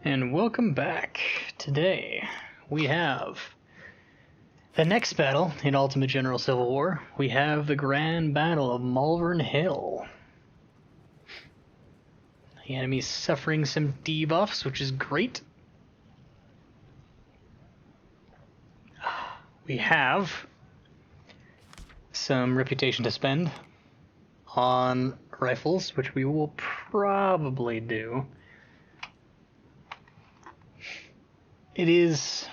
And welcome back. Today we have the next battle in Ultimate General Civil War. We have the Grand Battle of Malvern Hill. The enemy's suffering some debuffs, which is great. We have some reputation to spend on rifles, which we will probably do. It is...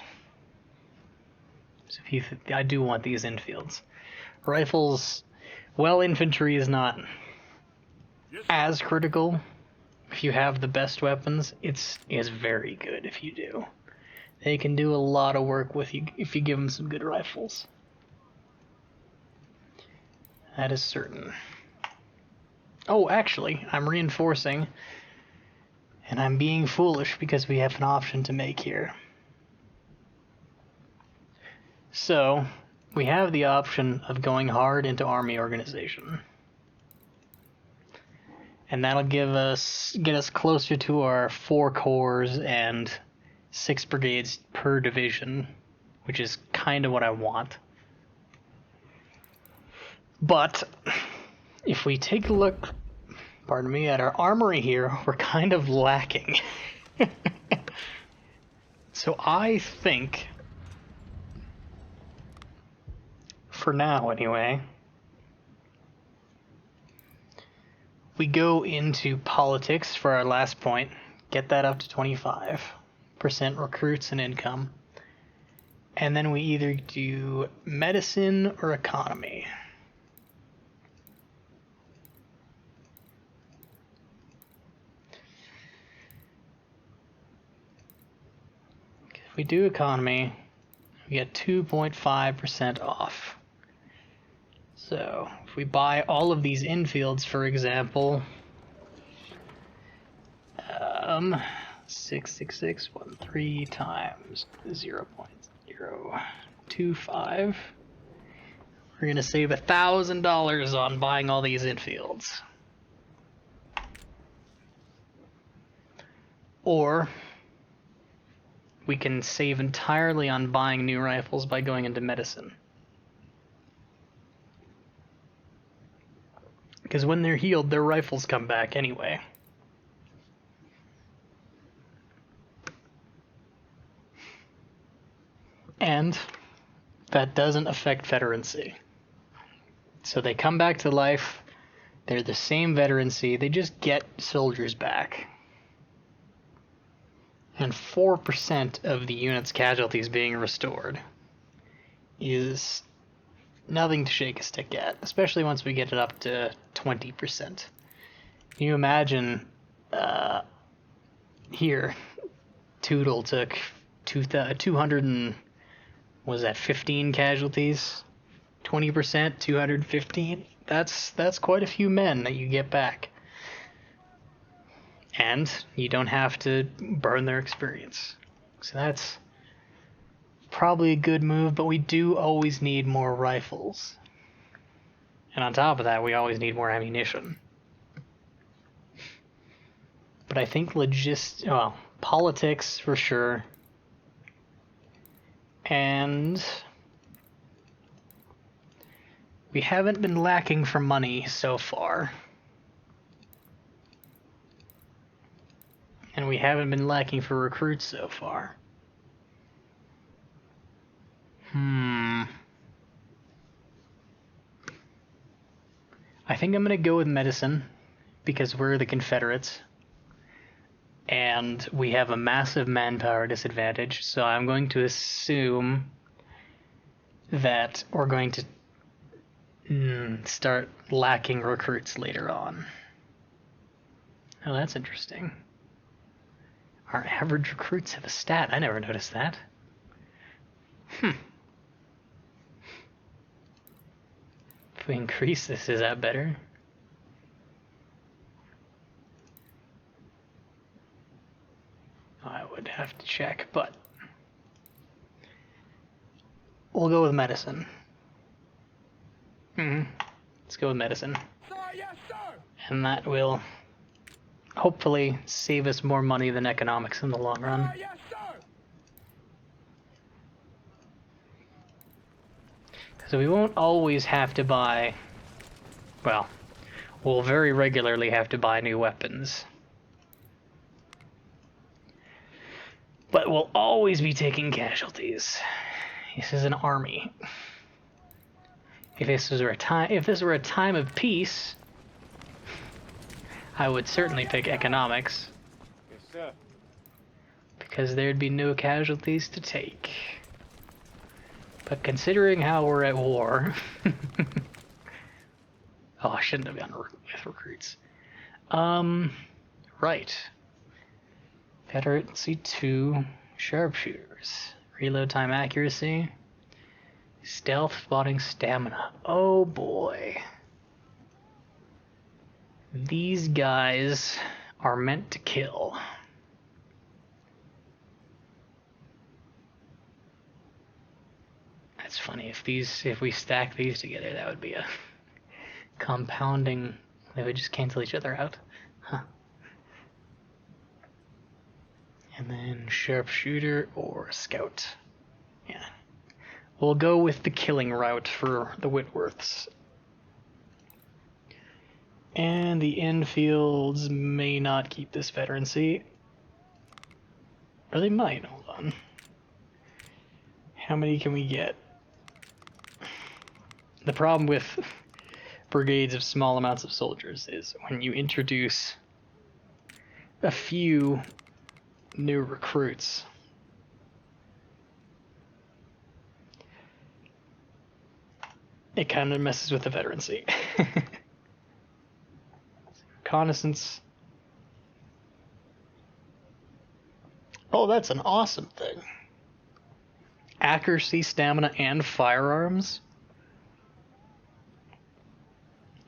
I do want these infields. Rifles, well, infantry is not as critical. If you have the best weapons, it's very good if you do. They can do a lot of work with you if you give them some good rifles. That is certain. Oh, actually, I'm reinforcing, and I'm being foolish because we have an option to make here. So, we have the option of going hard into army organization. And that'll get us closer to our 4 corps and 6 brigades per division, which is kind of what I want. But if we take a look, pardon me, at our armory here, we're kind of lacking. So I think, for now anyway, we go into politics for our last point, get that up to 25% recruits and income, and then we either do medicine or economy. If we do economy, we get 2.5% off. So, if we buy all of these infields, for example, 66613 times 0.025, we're going to save $1,000 on buying all these infields. Or we can save entirely on buying new rifles by going into medicine. Because when they're healed, their rifles come back anyway. And that doesn't affect veterancy. So they come back to life, they're the same veterancy, they just get soldiers back. And 4% of the unit's casualties being restored is nothing to shake a stick at, especially once we get it up to 20%. Can you imagine, here, Tootle took 200 and, was that 15 casualties? 20%, 215? That's quite a few men that you get back. And you don't have to burn their experience. So that's probably a good move, but we do always need more rifles. And on top of that, we always need more ammunition. But I think politics for sure. And we haven't been lacking for money so far. And we haven't been lacking for recruits so far. I think I'm going to go with medicine because we're the Confederates and we have a massive manpower disadvantage, so I'm going to assume that we're going to start lacking recruits later on. Oh, that's interesting. Our average recruits have a stat. I never noticed that. If we increase this, is that better? I would have to check, but we'll go with medicine. Let's go with medicine. Sir, yes, sir. And that will hopefully save us more money than economics in the long run. So we won't always have to buy, well, we'll very regularly have to buy new weapons. But we'll always be taking casualties. This is an army. If this were a time of peace, I would certainly pick economics. Yes, sir. Because there'd be no casualties to take. But considering how we're at war... oh, I shouldn't have gone with recruits. Right. Veterancy 2, sharpshooters. Reload time accuracy. Stealth, spotting, stamina. Oh boy. These guys are meant to kill. That's funny, if we stack these together, that would be a compounding, they would just cancel each other out. Huh. And then sharpshooter or scout. Yeah. We'll go with the killing route for the Whitworths. And the Enfields may not keep this veterancy. Or they might, hold on. How many can we get? The problem with brigades of small amounts of soldiers is when you introduce a few new recruits, it kind of messes with the veterancy. Reconnaissance. Oh, that's an awesome thing. Accuracy, stamina, and firearms.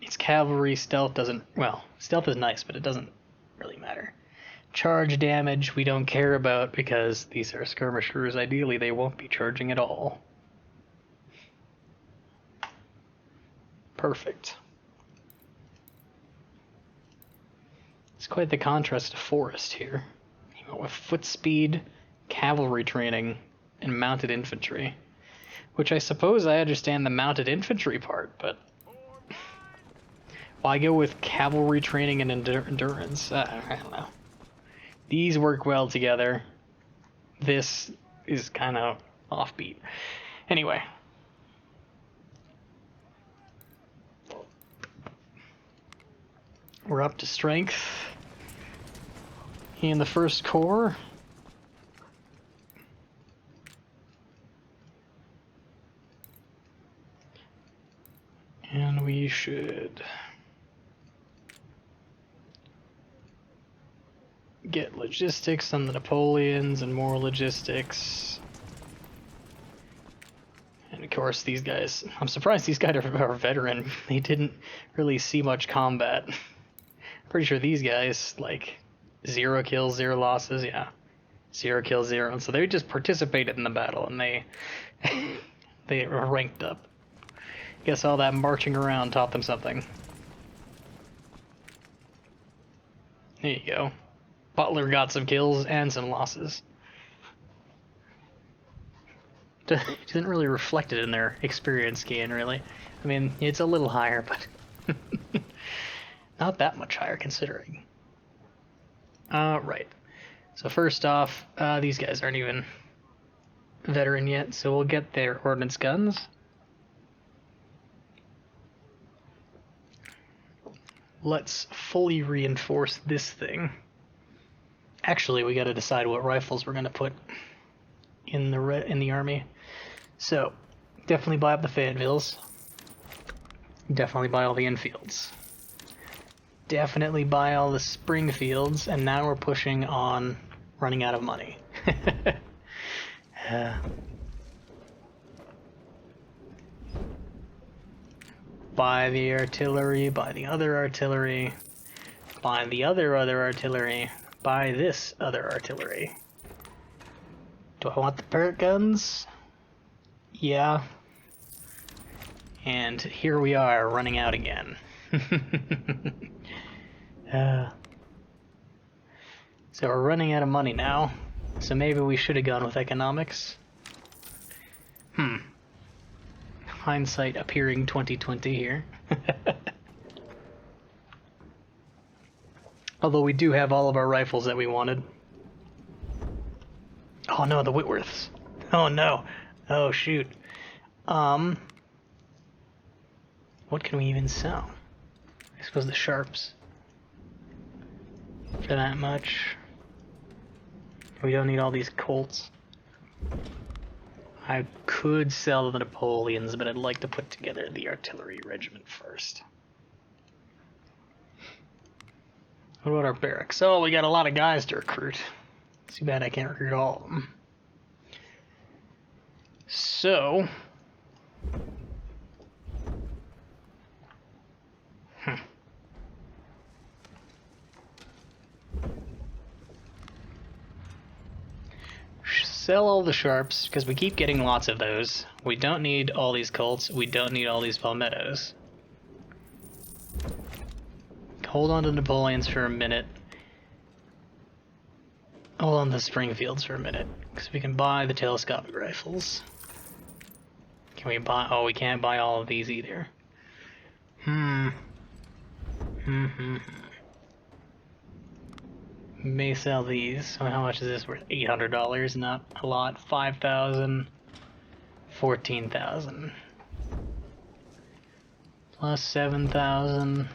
It's cavalry, stealth doesn't... Well, stealth is nice, but it doesn't really matter. Charge damage we don't care about because these are skirmishers. Ideally, they won't be charging at all. Perfect. It's quite the contrast to forest here. You know, with foot speed, cavalry training, and mounted infantry. Which I suppose I understand the mounted infantry part, but... Why go with cavalry training and endurance? I don't know. These work well together. This is kind of offbeat. Anyway. We're up to strength in the first corps. And we should get logistics on the Napoleons and more logistics. And of course these guys, I'm surprised these guys are veteran. They didn't really see much combat. Pretty sure these guys, like, 0 kills, 0 losses, yeah. 0 kills, 0. And so they just participated in the battle and they they ranked up. Guess all that marching around taught them something. There you go. Butler got some kills and some losses. Doesn't really reflect it in their experience gain, really. I mean, it's a little higher, but not that much higher considering. Right. So first off, these guys aren't even veteran yet, so we'll get their ordnance guns. Let's fully reinforce this thing. Actually, we gotta decide what rifles we're gonna put in the army. So, definitely buy up the Fayetteville's. Definitely buy all the Enfields. Definitely buy all the Springfields, and now we're pushing on running out of money. Buy the artillery, buy the other artillery, buy the other artillery, buy this other artillery. Do I want the parrot guns? Yeah. And here we are, running out again. So we're running out of money now. So maybe we should have gone with economics. Hindsight appearing 2020 here. Although we do have all of our rifles that we wanted. Oh no, the Whitworths. Oh no. Oh shoot. What can we even sell? I suppose the Sharps. For that much. We don't need all these Colts. I could sell the Napoleons, but I'd like to put together the artillery regiment first. What about our barracks? Oh, we got a lot of guys to recruit. Too bad I can't recruit all of them. So... Sell all the Sharps, because we keep getting lots of those. We don't need all these Colts. We don't need all these Palmettos. Hold on to Napoleons for a minute. Hold on to Springfields for a minute, because we can buy the telescopic rifles. Can we buy... Oh, we can't buy all of these either. May sell these. So how much is this worth? $800, not a lot. 5,000, 14,000. Plus 7,000.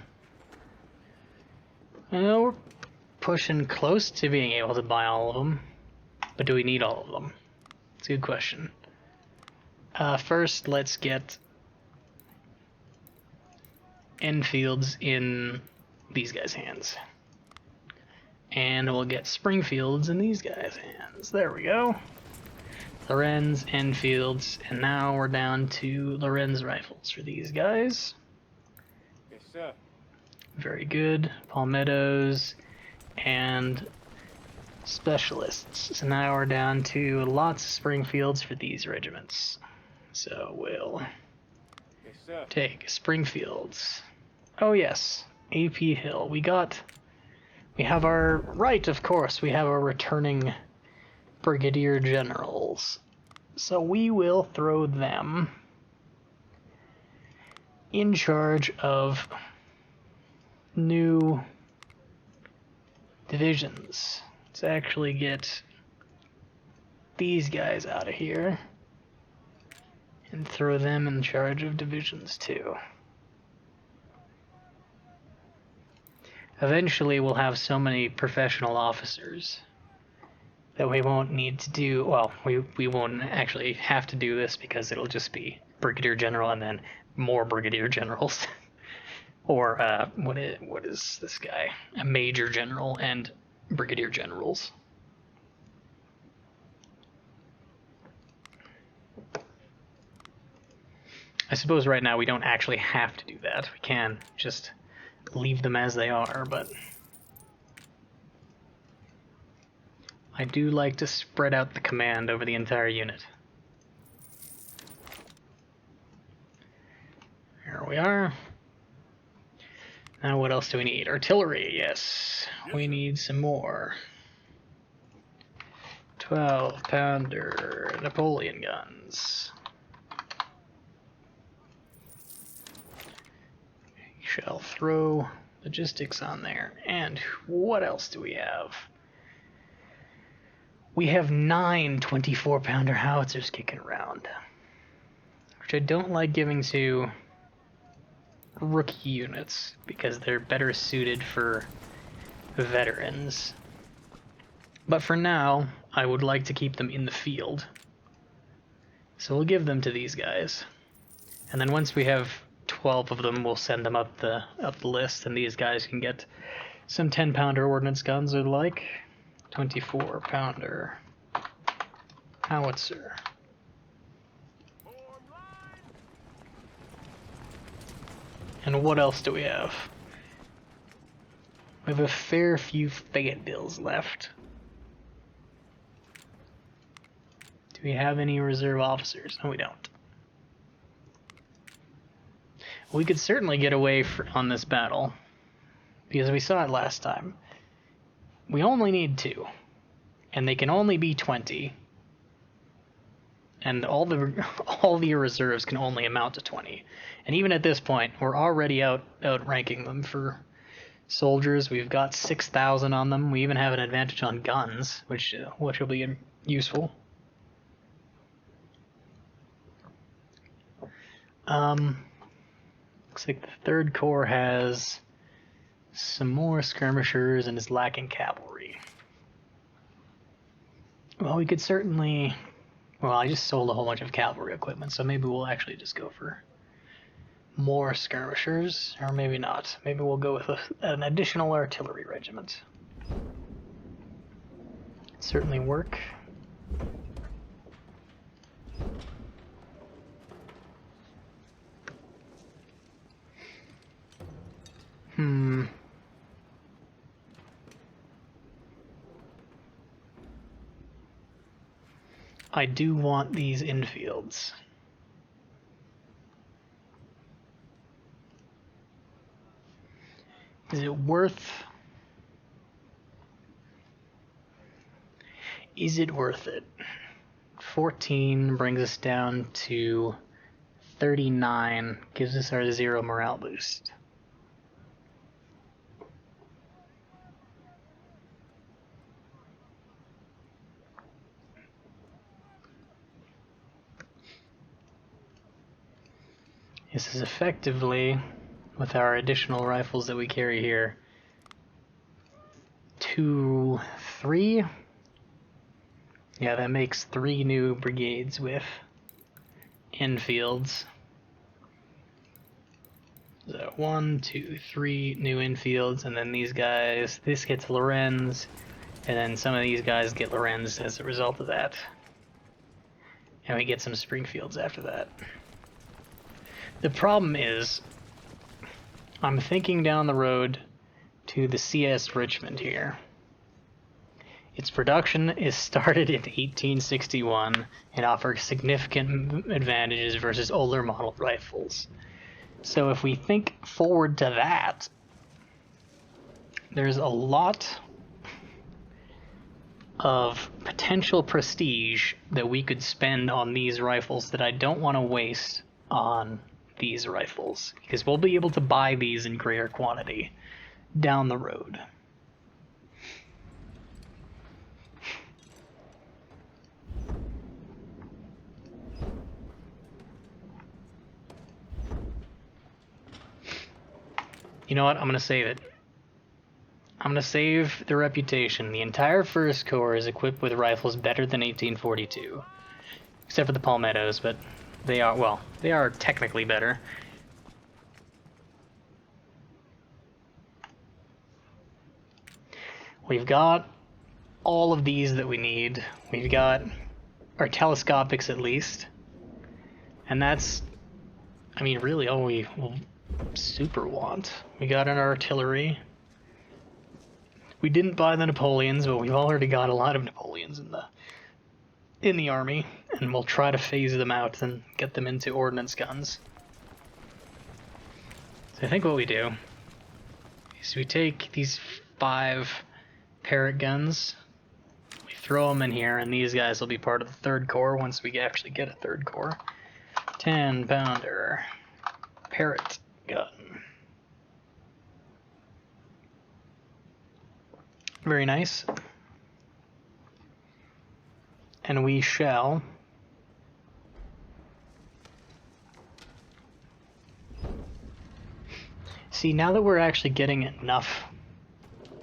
Well, we're pushing close to being able to buy all of them. But do we need all of them? It's a good question. First, let's get Enfields in these guys' hands. And we'll get Springfields in these guys' hands. There we go. Lorenz, Enfields, and now we're down to Lorenz rifles for these guys. Yes, sir. Very good. Palmettos and specialists. So now we're down to lots of Springfields for these regiments. So we'll take Springfields. Oh yes, AP Hill. We have our, right, of course, we have our returning brigadier generals. So we will throw them in charge of new divisions. Let's actually get these guys out of here and throw them in charge of divisions too. Eventually we'll have so many professional officers that we won't need to do, well, we won't actually have to do this because it'll just be brigadier general and then more brigadier generals. Or, what is this guy? A major general and brigadier generals. I suppose right now we don't actually have to do that. We can just leave them as they are, but I do like to spread out the command over the entire unit. Here we are. Now what else do we need? Artillery, yes. We need some more. 12-pounder Napoleon guns. Shall throw logistics on there. And what else do we have? We have 9 24-pounder howitzers kicking around, which I don't like giving to rookie units because they're better suited for veterans. But for now, I would like to keep them in the field. So we'll give them to these guys. And then once we have 12 of them, we'll send them up the list, and these guys can get some 10-pounder ordnance guns or the like. 24-pounder howitzer. And what else do we have? We have a fair few Fayettevilles left. Do we have any reserve officers? No, we don't. We could certainly get away on this battle, because we saw it last time. We only need 2. And they can only be 20. And all the reserves can only amount to 20. And even at this point, we're already outranking them for soldiers. We've got 6,000 on them. We even have an advantage on guns, which will be useful. Looks like the 3rd Corps has some more skirmishers and is lacking cavalry. Well, we could certainly... Well, I just sold a whole bunch of cavalry equipment, so maybe we'll actually just go for more skirmishers, or maybe not. Maybe we'll go with an additional artillery regiment. Certainly work. I do want these infields. Is it worth... Is it worth it? 14 brings us down to 39, gives us our 0 morale boost. This is effectively, with our additional rifles that we carry here, 2, 3. Yeah, that makes 3 new brigades with infields. So 1, 2, 3 new infields, and then these guys, this gets Lorenz, and then some of these guys get Lorenz as a result of that. And we get some Springfields after that. The problem is, I'm thinking down the road to the CS Richmond here. Its production is started in 1861 and offers significant advantages versus older model rifles. So if we think forward to that, there's a lot of potential prestige that we could spend on these rifles that I don't want to waste on these rifles, because we'll be able to buy these in greater quantity down the road. You know what? I'm going to save it. I'm going to save the reputation. The entire 1st Corps is equipped with rifles better than 1842. Except for the Palmettos, but they are, well, they are technically better. We've got all of these that we need. We've got our telescopics at least. And that's, I mean, really all we will super want. We got an artillery. We didn't buy the Napoleons, but we've already got a lot of Napoleons in the army, and we'll try to phase them out and get them into ordnance guns. So I think what we do is we take these 5 Parrott guns, we throw them in here, and these guys will be part of the 3rd Corps once we actually get a 3rd Corps. 10-pounder Parrott gun. Very nice. And we shall see, now that we're actually getting enough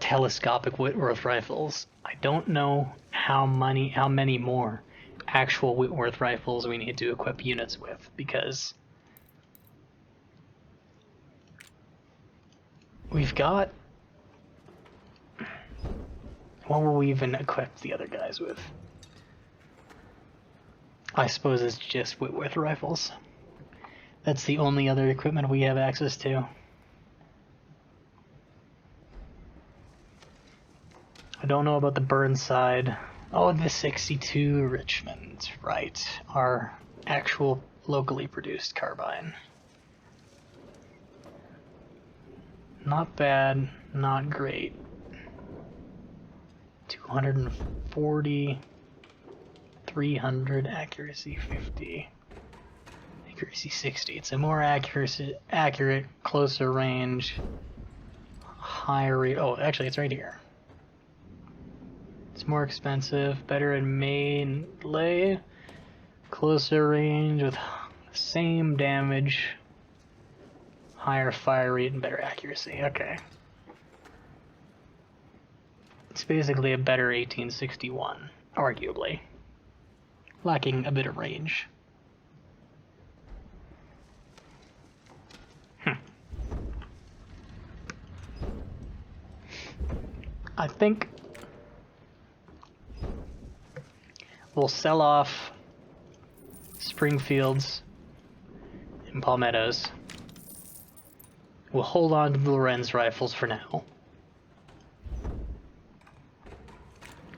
telescopic Whitworth rifles, I don't know how many more actual Whitworth rifles we need to equip units with, because we've got... What will we even equip the other guys with? I suppose it's just Whitworth rifles. That's the only other equipment we have access to. I don't know about the Burnside. Oh, the 62 Richmond, right. Our actual locally produced carbine. Not bad, not great. 240, 300, accuracy 50, accuracy 60. It's a more accurate, closer range, higher rate. Oh, actually, it's right here. It's more expensive, better in melee, closer range with same damage, higher fire rate, and better accuracy. Okay. It's basically a better 1861, arguably, lacking a bit of range. I think we'll sell off Springfields and Palmettos. We'll hold on to the Lorenz rifles for now.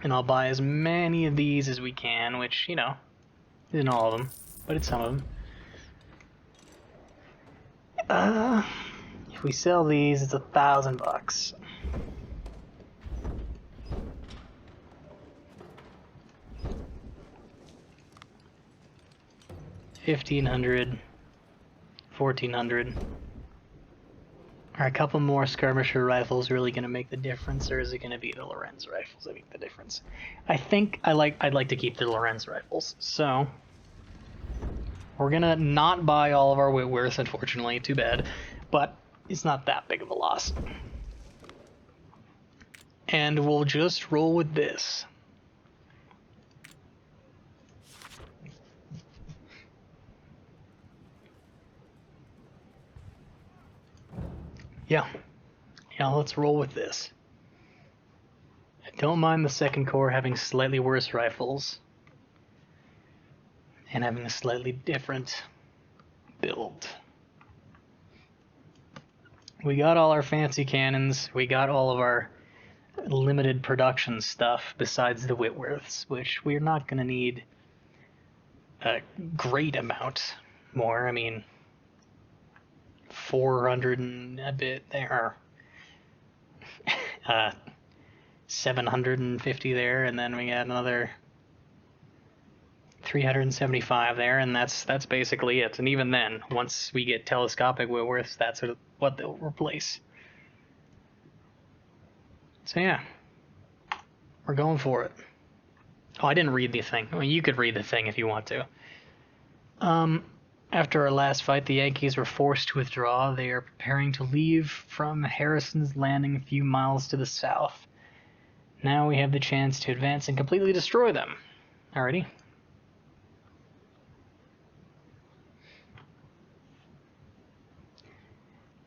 And I'll buy as many of these as we can, which, you know, isn't all of them, but it's some of them. If we sell these, it's $1,000. $1,500, $1,400. Are a couple more skirmisher rifles really going to make the difference, or is it going to be the Lorenz rifles that make the difference? I think I'd like to keep the Lorenz rifles, so we're going to not buy all of our Whitworths, unfortunately, too bad, but it's not that big of a loss. And we'll just roll with this. Yeah, let's roll with this. I don't mind the Second Corps having slightly worse rifles and having a slightly different build. We got all our fancy cannons, we got all of our limited production stuff besides the Whitworths, which we're not going to need a great amount more. I mean, 400 and a bit there, 750 there, and then we got another 375 there, and that's basically it. And even then, once we get telescopic Whitworths, that's what they'll replace. So yeah, we're going for it. Oh, I didn't read the thing. Well, you could read the thing if you want to. After our last fight, the Yankees were forced to withdraw. They are preparing to leave from Harrison's Landing a few miles to the south. Now we have the chance to advance and completely destroy them. Alrighty.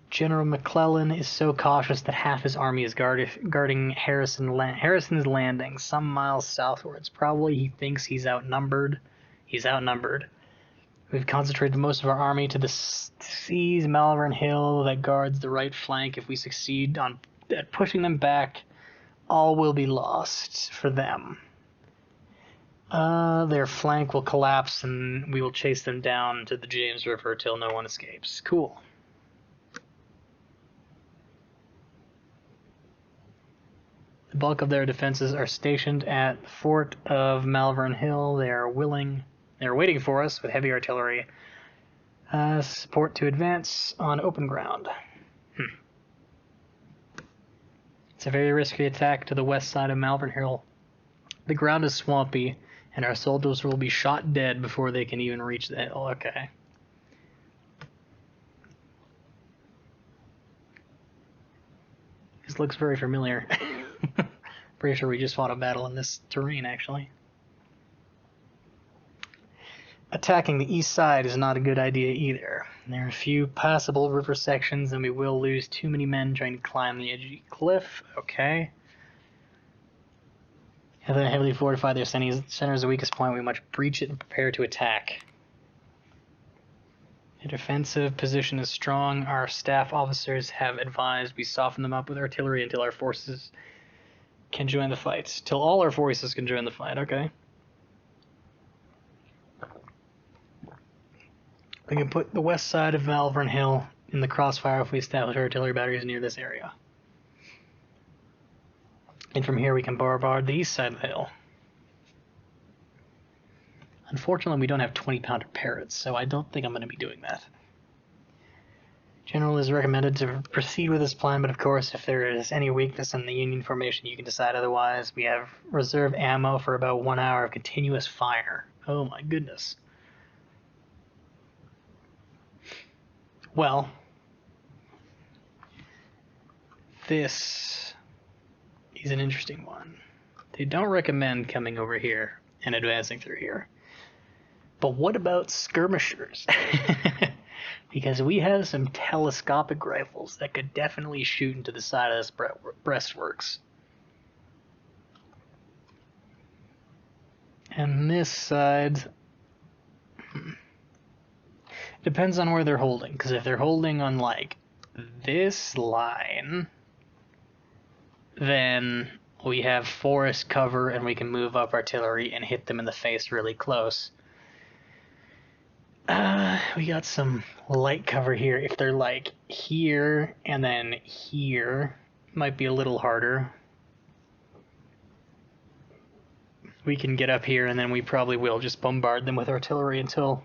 General McClellan is so cautious that half his army is guarding Harrison's Landing, some miles southwards. Probably he thinks he's outnumbered. He's outnumbered. We've concentrated most of our army to seize Malvern Hill that guards the right flank. If we succeed at pushing them back, all will be lost for them. Their flank will collapse and we will chase them down to the James River till no one escapes. Cool. The bulk of their defenses are stationed at the fort of Malvern Hill. They are waiting for us with heavy artillery. Support to advance on open ground. It's a very risky attack to the west side of Malvern Hill. The ground is swampy, and our soldiers will be shot dead before they can even reach the hill. Okay. This looks very familiar. Pretty sure we just fought a battle in this terrain, actually. Attacking the east side is not a good idea either. There are a few passable river sections, and we will lose too many men trying to climb the edge of the cliff. Okay. Having heavily fortified their center is the weakest point. We must breach it and prepare to attack. The defensive position is strong. Our staff officers have advised we soften them up with artillery until our forces can join the fight. Till all our forces can join the fight. Okay. We can put the west side of Malvern Hill in the crossfire if we establish artillery batteries near this area. And from here we can bombard the east side of the hill. Unfortunately, we don't have 20-pounder parrots, so I don't think I'm going to be doing that. General is recommended to proceed with this plan, but of course, if there is any weakness in the Union formation, you can decide otherwise. We have reserve ammo for about 1 hour of continuous fire. Oh my goodness. Well, this is an interesting one. They don't recommend coming over here and advancing through here. But what about skirmishers? Because we have some telescopic rifles that could definitely shoot into the side of this breastworks. And this side... depends on where they're holding. Because if they're holding on, like, this line, then we have forest cover and we can move up artillery and hit them in the face really close. We got some light cover here. If they're like here and then here, might be a little harder. We can get up here and then we probably will just bombard them with artillery until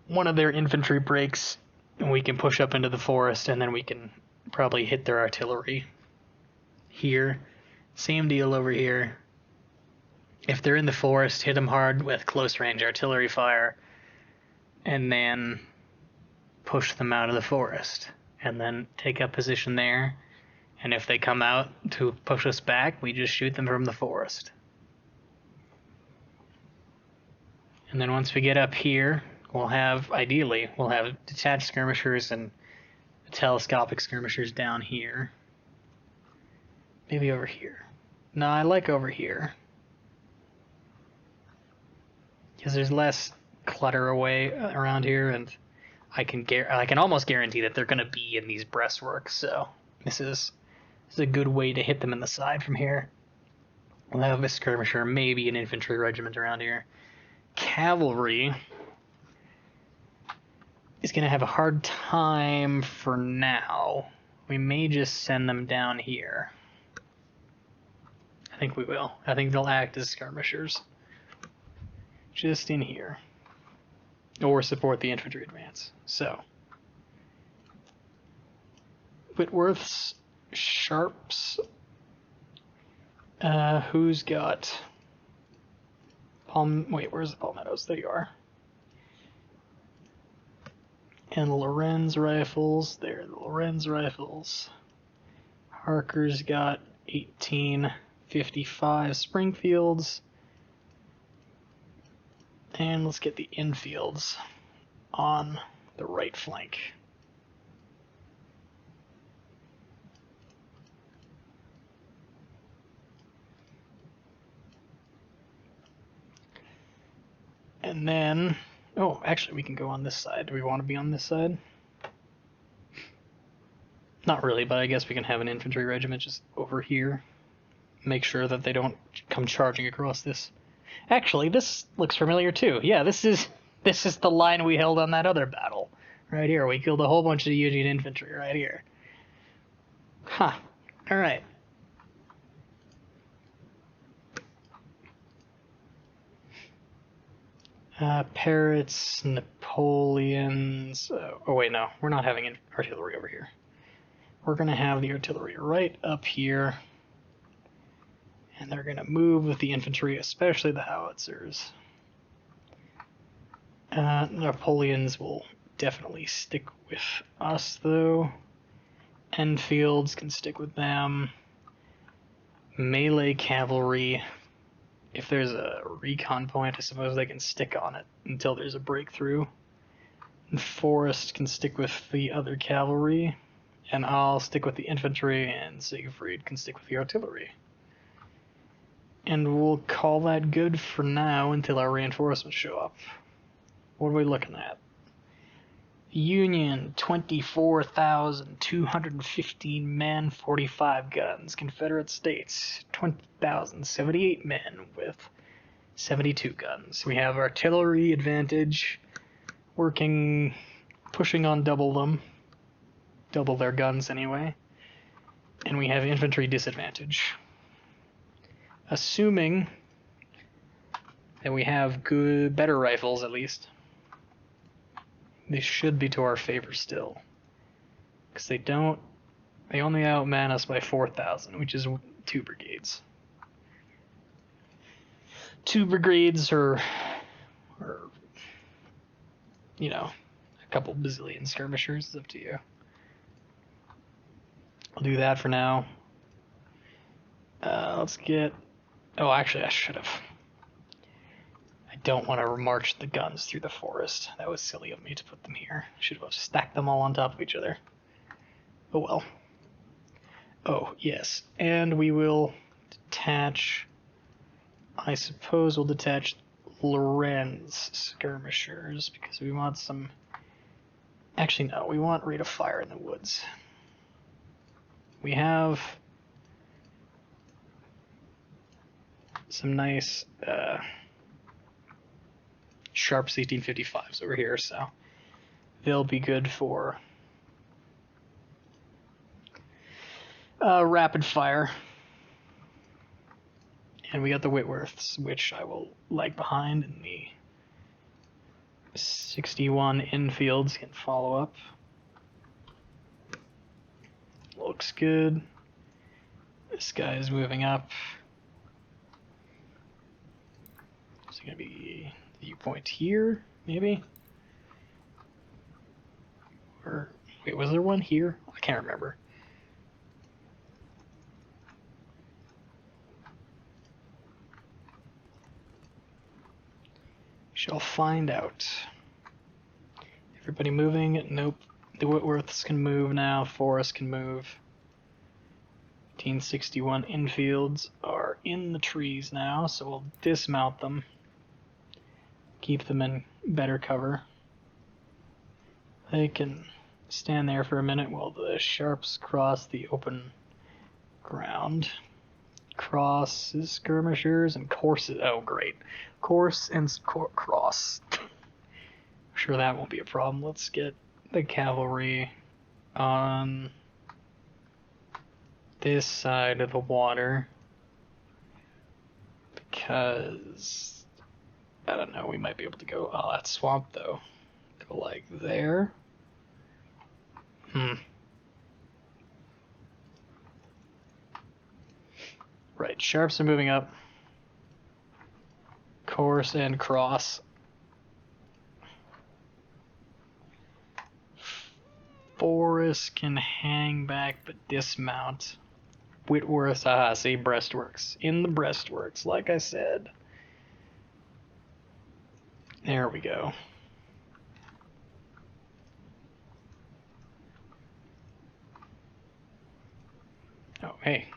one of their infantry breaks and we can push up into the forest and then we can probably hit their artillery here. Same deal over here. If they're in the forest, hit them hard with close range artillery fire. And then push them out of the forest. And then take up position there. And if they come out to push us back, we just shoot them from the forest. And then once we get up here, ideally, we'll have detached skirmishers and telescopic skirmishers down here. Maybe over here. No, I like over here. Because there's less clutter away around here, and I can almost guarantee that they're going to be in these breastworks, so this is a good way to hit them in the side from here. We'll have a skirmisher, maybe an infantry regiment around here. Cavalry is going to have a hard time for now. We may just send them down here. I think we will. I think they'll act as skirmishers. Just in here. Or support the infantry advance. So, Whitworth's, Sharps. Who's got where's the Palmettos? There you are. And Lorenz rifles. There are the Lorenz rifles. Harker's got 1855 Springfields. And let's get the infields on the right flank. And then, oh, actually we can go on this side. Do we want to be on this side? Not really, but I guess we can have an infantry regiment just over here. Make sure that they don't come charging across this. Actually, this looks familiar too. Yeah, this is the line we held on that other battle. Right here. We killed a whole bunch of Union infantry right here. Huh. Alright. Parrots, Napoleons... oh wait, no. We're not having artillery over here. We're going to have the artillery right up here. And they're going to move with the infantry, especially the howitzers. Napoleons will definitely stick with us, though. Enfields can stick with them. Melee cavalry, if there's a recon point, I suppose they can stick on it until there's a breakthrough. And Forrest can stick with the other cavalry. And I'll stick with the infantry, and Siegfried can stick with the artillery. And we'll call that good for now until our reinforcements show up. What are we looking at? Union, 24,215 men, 45 guns. Confederate States, 20,078 men with 72 guns. We have artillery advantage, pushing on double them. Double their guns anyway. And we have infantry disadvantage. assuming that we have better rifles at least, they should be to our favor still. Because they only outman us by 4,000, which is 2 brigades. 2 brigades or you know, a couple bazillion skirmishers, is up to you. I'll do that for now. Let's get... Oh, actually, I should have. I don't want to march the guns through the forest. That was silly of me to put them here. Should have stacked them all on top of each other. Oh well. Oh, yes. And we will detach... I suppose we'll detach Lorenz skirmishers, because we want some... Actually, no. We want rate of fire in the woods. We have... some nice Sharps 1855s over here, so they'll be good for rapid fire. And we got the Whitworths, which I will lag behind, and the 61 infields can follow up. Looks good. This guy is moving up. Is it going to be the viewpoint here, maybe? Or, wait, was there one here? I can't remember. Shall find out. Everybody moving? Nope. The Whitworths can move now. Forrest can move. 1861 infields are in the trees now, so we'll dismount them. Keep them in better cover. They can stand there for a minute while the Sharps cross the open ground. Crosses, skirmishers, and courses. Oh, great. Course and cross. I'm sure that won't be a problem. Let's get the cavalry on this side of the water. Because, I don't know, we might be able to go... Oh, that's swamp, though. Go like there. Right, Sharps are moving up. Course and cross. Forrest can hang back but dismount. Whitworth, see, breastworks. In the breastworks, like I said. There we go. Oh, hey,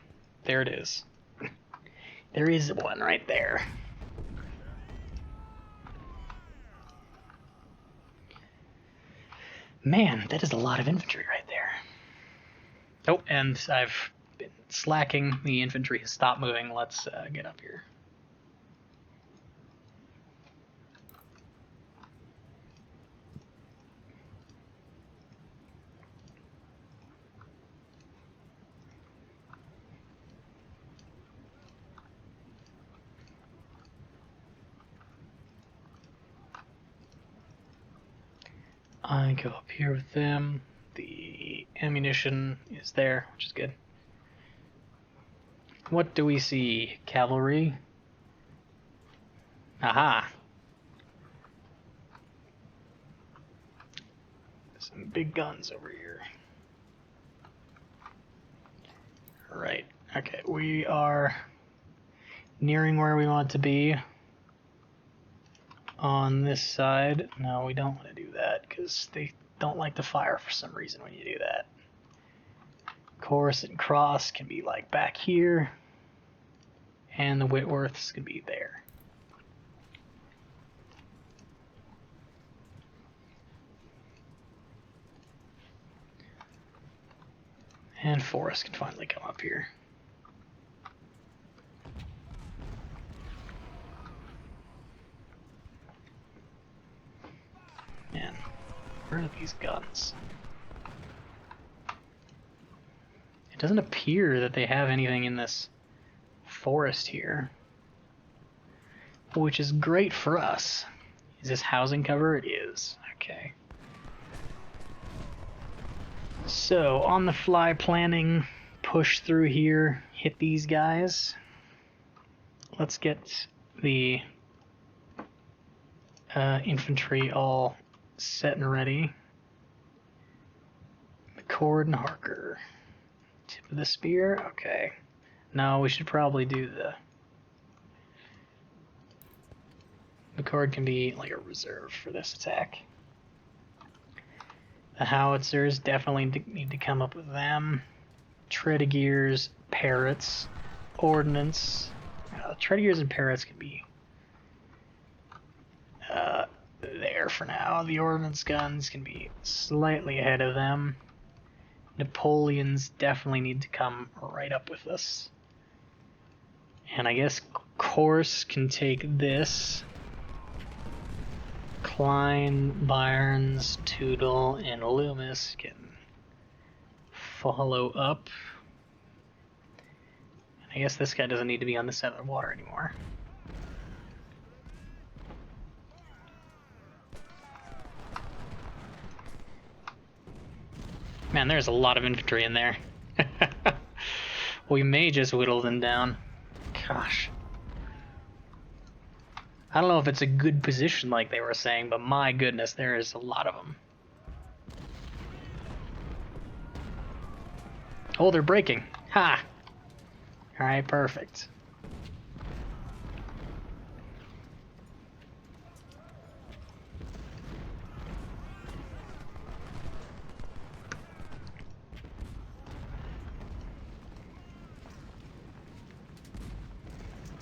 there it is. There is one right there. Man, that is a lot of infantry right there. Oh, and I've been slacking. The infantry has stopped moving. Let's get up here. I go up here with them. The ammunition is there, which is good. What do we see? Cavalry. Aha! Some big guns over here. Right. Okay, we are nearing where we want to be. On this side, no, we don't want to do that because they don't like to fire for some reason when you do that. Course and cross can be like back here, and the Whitworths can be there. And Forrest can finally come up here. Man, where are these guns? It doesn't appear that they have anything in this forest here, which is great for us. Is this housing cover? It is. Okay. So, on the fly planning, push through here, hit these guys. Let's get the infantry all set and ready. McCord and Harker. Tip of the spear? Okay. No, we should probably do the... McCord can be like a reserve for this attack. The howitzers definitely need to come up with them. Tredegears, parrots, ordnance. Tredegears and parrots can be there for now. The ordnance guns can be slightly ahead of them. Napoleons definitely need to come right up with us. And I guess Corse can take this. Klein, Byrnes, Tootle, and Loomis can follow up. And I guess this guy doesn't need to be on this side of the water anymore. Man, there's a lot of infantry in there. We may just whittle them down. Gosh. I don't know if it's a good position like they were saying, but my goodness, there is a lot of them. Oh, they're breaking. Ha! Alright, perfect.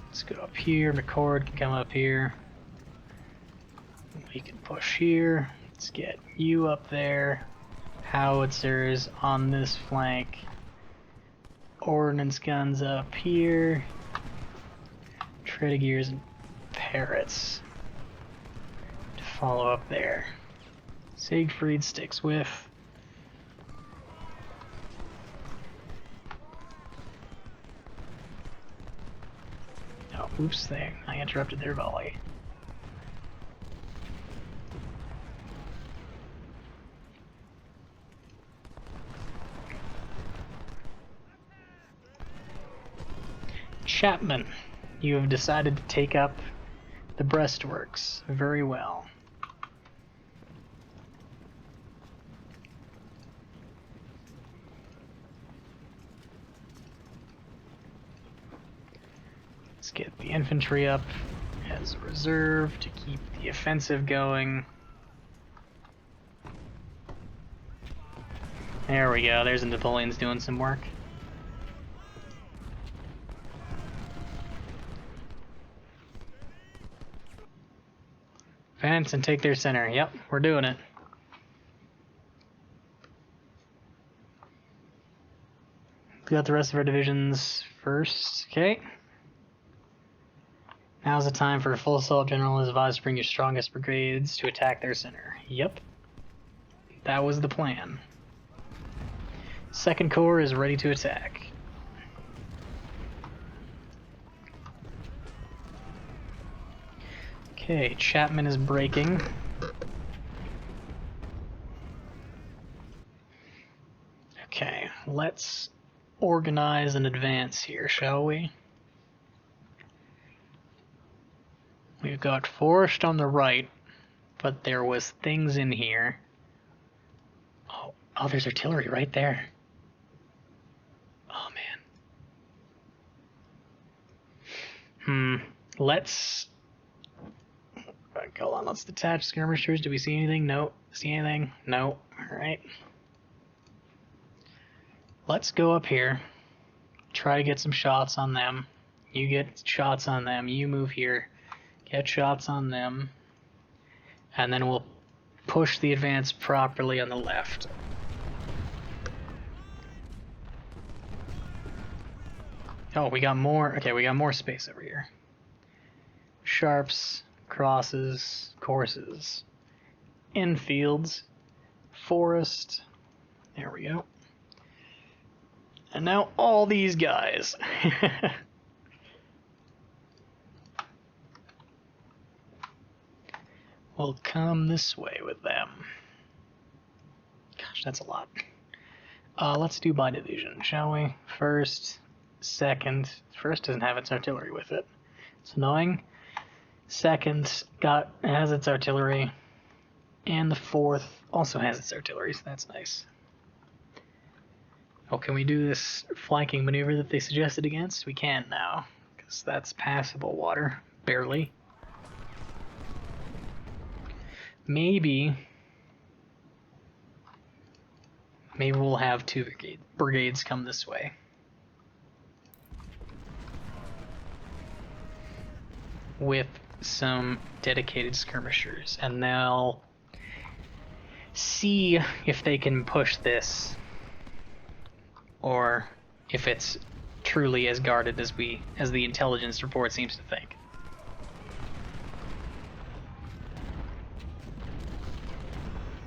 Let's go up here. McCord can come up here. We can push here. Let's get you up there. Howitzers on this flank. Ordnance guns up here. Tredegears and parrots to follow up there. Siegfried sticks with. Oh, oops, thing. I interrupted their volley. Chapman, you have decided to take up the breastworks. Very well. Let's get the infantry up as a reserve to keep the offensive going. There we go, there's the Napoleons doing some work. Advance and take their center. Yep, we're doing it. We got the rest of our divisions first. Okay. Now's the time for a full assault. General is advised to bring your strongest brigades to attack their center. Yep. That was the plan. Second Corps is ready to attack. Okay, Chapman is breaking. Okay, let's organize an advance here, shall we? We've got forest on the right, but there was things in here. Oh, there's artillery right there. Oh, man. Let's... Hold on, let's detach skirmishers. Do we see anything? No. See anything? No. Alright. Let's go up here. Try to get some shots on them. You get shots on them. You move here. Get shots on them. And then we'll push the advance properly on the left. Oh, we got more. Okay, we got more space over here. Sharps, crosses, courses, infields, forest. There we go. And now all these guys. will come this way with them. Gosh, that's a lot. Let's do by division, shall we? First, second. First doesn't have its artillery with it. It's annoying. Second has its artillery. And the fourth also has its artillery, so that's nice. Oh, can we do this flanking maneuver that they suggested against? We can now, because that's passable water. Barely. Maybe we'll have two brigades come this way. With some dedicated skirmishers, and they'll see if they can push this, or if it's truly as guarded as the intelligence report seems to think.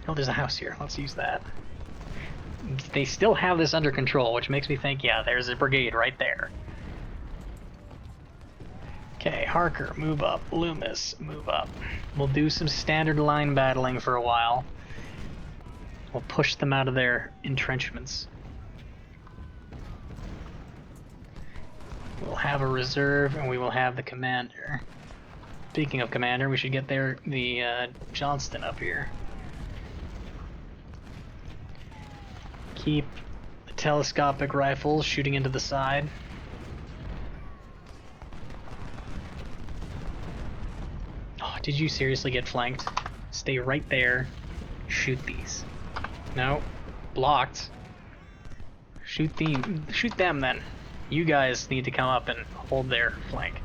Oh, there's a house here. Let's use that. They still have this under control, which makes me think, yeah, there's a brigade right there. Okay, Harker, move up. Loomis, move up. We'll do some standard line battling for a while. We'll push them out of their entrenchments. We'll have a reserve, and we will have the commander. Speaking of commander, we should get the Johnston up here. Keep the telescopic rifles shooting into the side. Oh, did you seriously get flanked? Stay right there. Shoot these. No. Blocked. Shoot them then. You guys need to come up and hold their flank.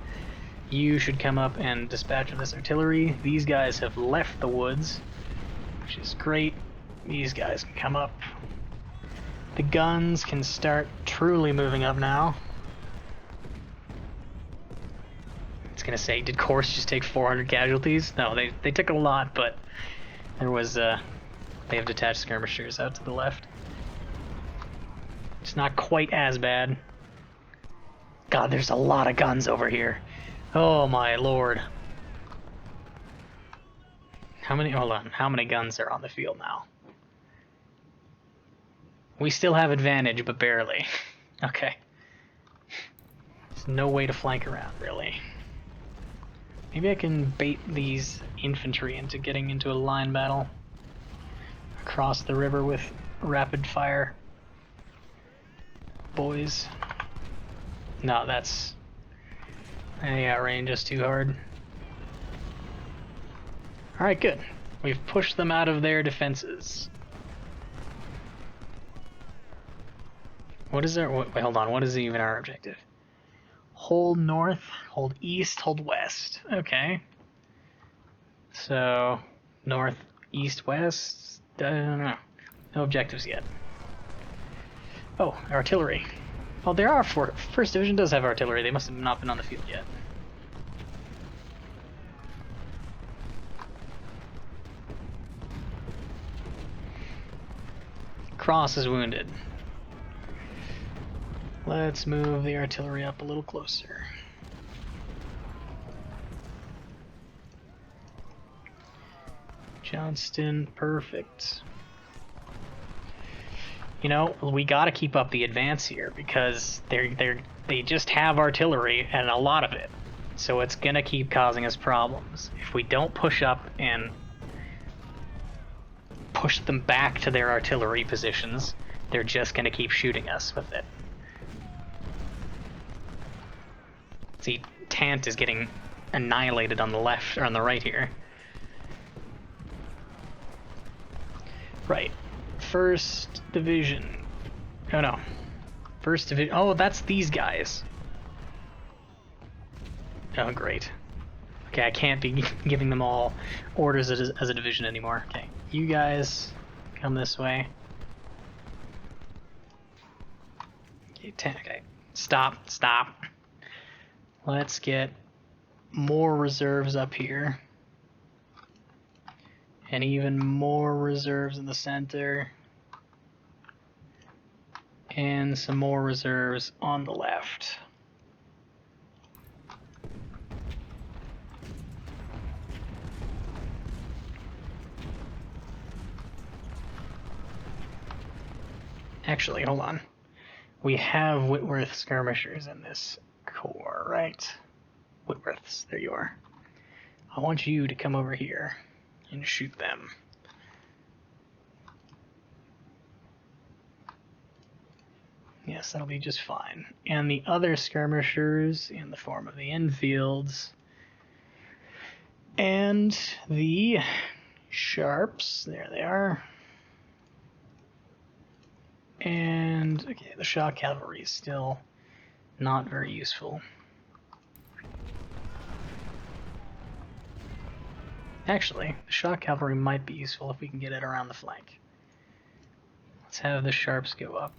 You should come up and dispatch this artillery. These guys have left the woods, which is great. These guys can come up. The guns can start truly moving up now. It's gonna say, did Corse just take 400 casualties? No, they took a lot, but there was they have detached skirmishers out to the left. It's not quite as bad. God, there's a lot of guns over here. Oh my lord. How many guns are on the field now? We still have advantage, but barely. Okay. There's no way to flank around, really. Maybe I can bait these infantry into getting into a line battle across the river with rapid fire boys. No, that's... They outrange us too hard. Alright, good. We've pushed them out of their defenses. What is our... Wait, hold on. What is even our objective? Hold north, hold east, hold west. Okay. So, north, east, west... No objectives yet. Oh, artillery. Oh, there are four. First Division does have artillery. They must have not been on the field yet. Cross is wounded. Let's move the artillery up a little closer. Johnston, perfect. You know, we gotta keep up the advance here because they just have artillery and a lot of it. So it's gonna keep causing us problems. If we don't push up and push them back to their artillery positions, they're just gonna keep shooting us with it. See, Tant is getting annihilated on the left, or on the right here. Right. First Division. Oh no. First Division. Oh, that's these guys. Oh, great. Okay, I can't be giving them all orders as a division anymore. Okay, you guys come this way. Okay, okay. Stop. Let's get more reserves up here. And even more reserves in the center. And some more reserves on the left. Actually, hold on. We have Whitworth skirmishers in this corps, right? Whitworths, there you are. I want you to come over here and shoot them. Yes, that'll be just fine. And the other skirmishers in the form of the Enfields and the Sharps, there they are. And, okay, the shock cavalry is still not very useful. Actually, the shock cavalry might be useful if we can get it around the flank. Let's have the Sharps go up.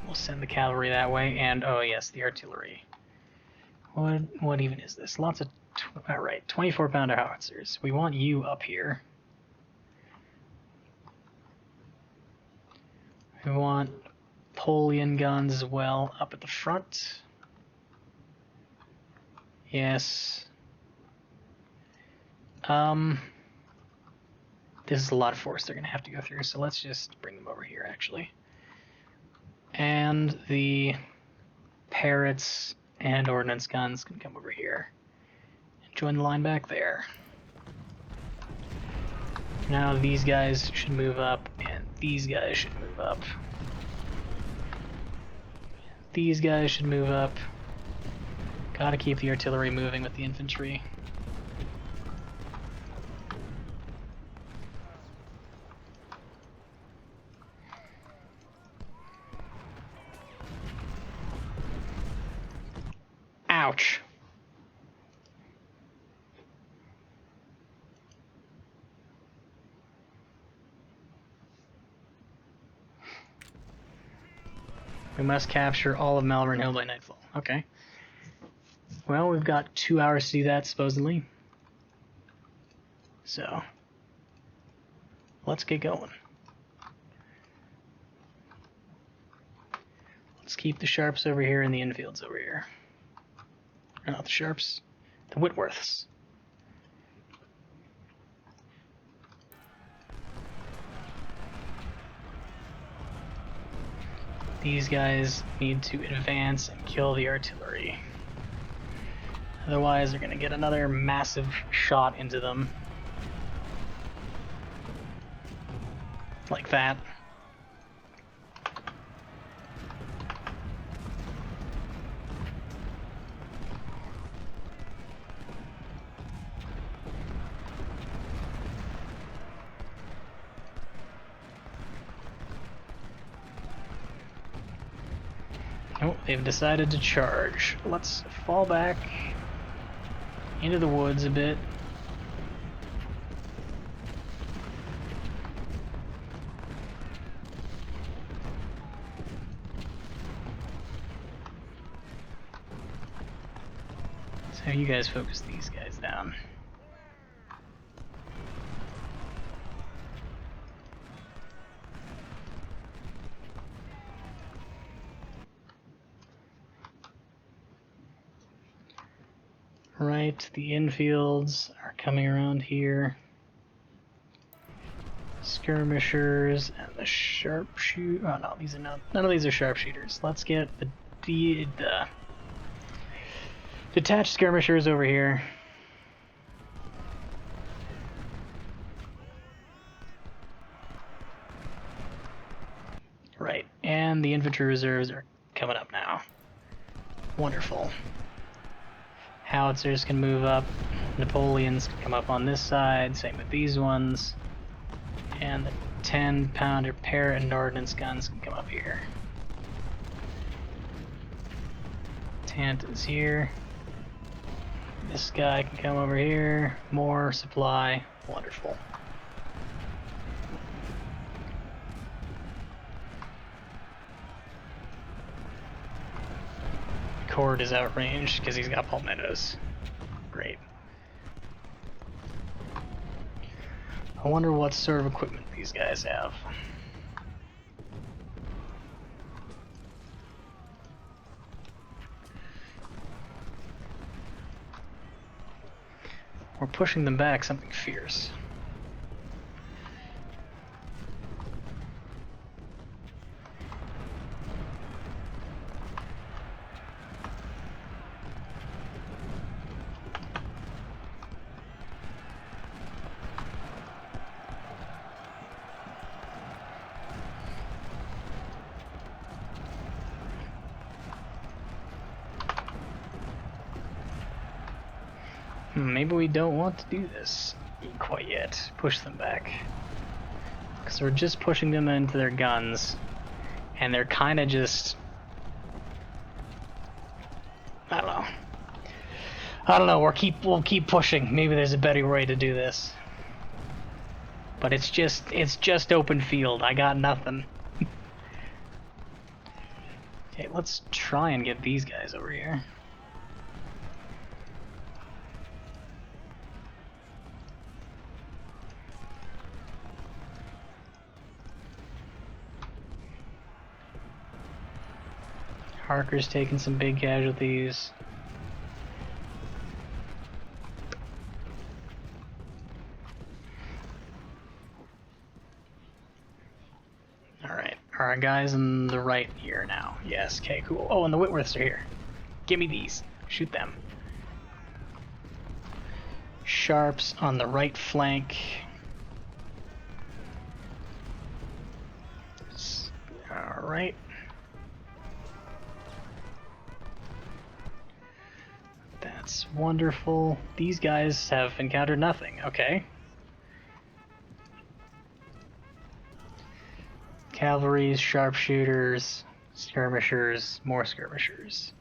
We'll send the cavalry that way, and oh yes, the artillery. What even is this? Lots of, alright, 24-pounder howitzers. We want you up here. We want Napoleon guns as well up at the front. Yes. This is a lot of force they're going to have to go through, so let's just bring them over here, actually. And the Parrots and ordnance guns can come over here and join the line back there. Now these guys should move up, and these guys should move up. These guys should move up. Gotta keep the artillery moving with the infantry. Ouch. We must capture all of Malvern Hill by nightfall. Okay. Well, we've got 2 hours to do that, supposedly. So, let's get going. Let's keep the Sharps over here and the Enfields over here. Or not the Sharps, the Whitworths. These guys need to advance and kill the artillery. Otherwise, they're going to get another massive shot into them. Like that. Oh, they've decided to charge. Let's fall back into the woods a bit. So you guys focus these guys down. Right, the infields are coming around here. Skirmishers and the sharpshooters. Oh no, these are not. None of these are sharpshooters. Let's get the detached skirmishers over here. Right, and the infantry reserves are coming up now. Wonderful. Howitzers can move up. Napoleons can come up on this side. Same with these ones. And the 10-pounder Parrot and ordnance guns can come up here. Tant is here. This guy can come over here. More supply. Wonderful. Cord is outranged because he's got palmettos. Great. I wonder what sort of equipment these guys have. We're pushing them back something fierce. Maybe we don't want to do this quite yet. Push them back. Because we're just pushing them into their guns. And they're kind of just... I don't know. I don't know, we'll keep pushing. Maybe there's a better way to do this. But it's just open field. I got nothing. Okay, let's try and get these guys over here. Harker's taking some big casualties. Our guys on the right here now. Yes, okay, cool. Oh, and the Whitworths are here. Give me these. Shoot them. Sharps on the right flank. Alright. That's wonderful. These guys have encountered nothing. Okay. Cavalries, sharpshooters, skirmishers, more skirmishers.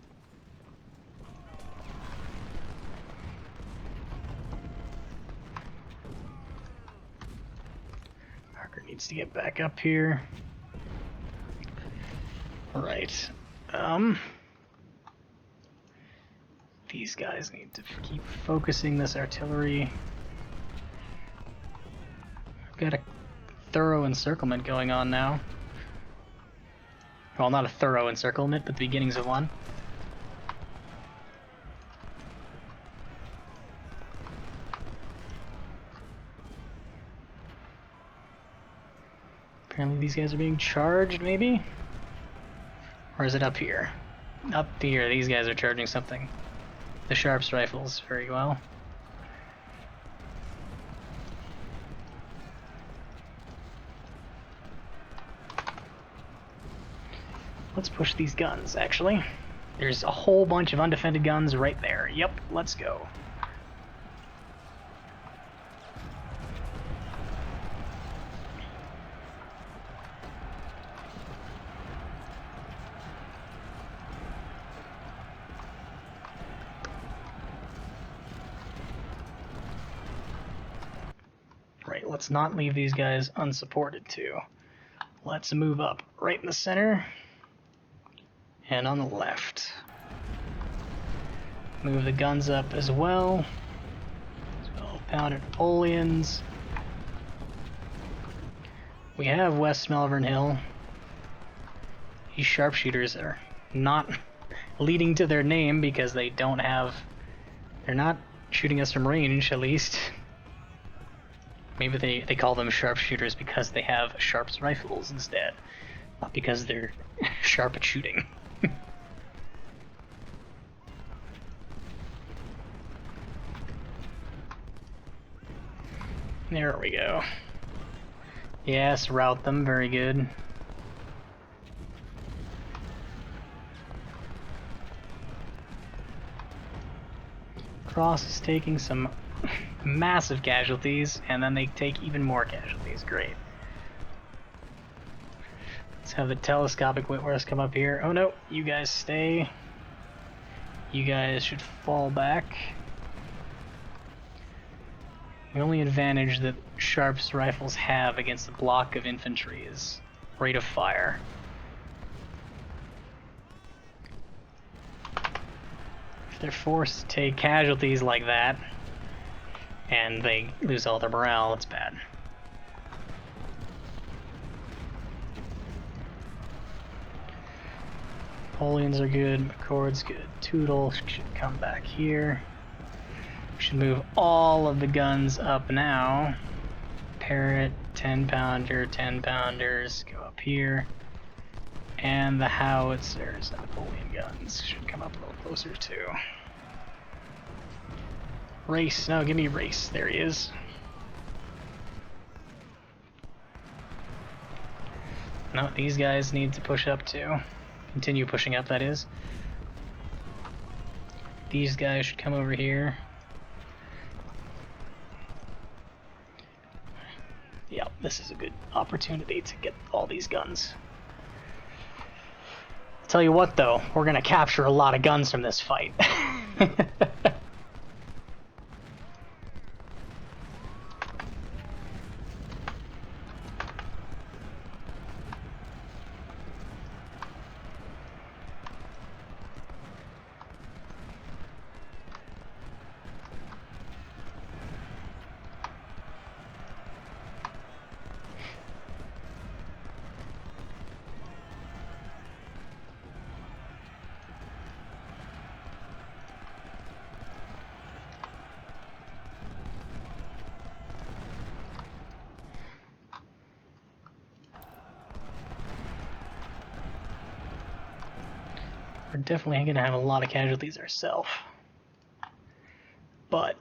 Harker needs to get back up here. Alright. These guys need to keep focusing this artillery. I've got a thorough encirclement going on now. Well, not a thorough encirclement, but the beginnings of one. Apparently these guys are being charged, maybe? Or is it up here? Up here, these guys are charging something. The Sharps rifles, very well. Let's push these guns, actually. There's a whole bunch of undefended guns right there. Yep, let's go. Right, let's not leave these guys unsupported too. Let's move up right in the center. And on the left. Move the guns up as well. 12-pounder Napoleons. We have West Malvern Hill. These sharpshooters are not leading to their name because they don't have... They're not shooting us from range, at least. Maybe they call them sharpshooters because they have Sharps rifles instead. Not because they're sharp at shooting. There we go. Yes, route them, very good. Cross is taking some massive casualties, and then they take even more casualties. Great. Let's have the telescopic Whitworths come up here. Oh no, you guys stay. You guys should fall back. The only advantage that Sharps rifles have against a block of infantry is rate of fire. If they're forced to take casualties like that, and they lose all their morale, it's bad. Napoleons are good, McCord's good, Tootle should come back here. We should move all of the guns up now. Parrot, 10-pounder, 10-pounders, go up here. And the howitzers, the Napoleon guns, should come up a little closer too. Race, no, give me Race, there he is. No, these guys need to push up too. Continue pushing up, that is. These guys should come over here. this is a good opportunity to get all these guns. Tell you what, though, we're gonna capture a lot of guns from this fight. We're definitely going to have a lot of casualties ourselves. But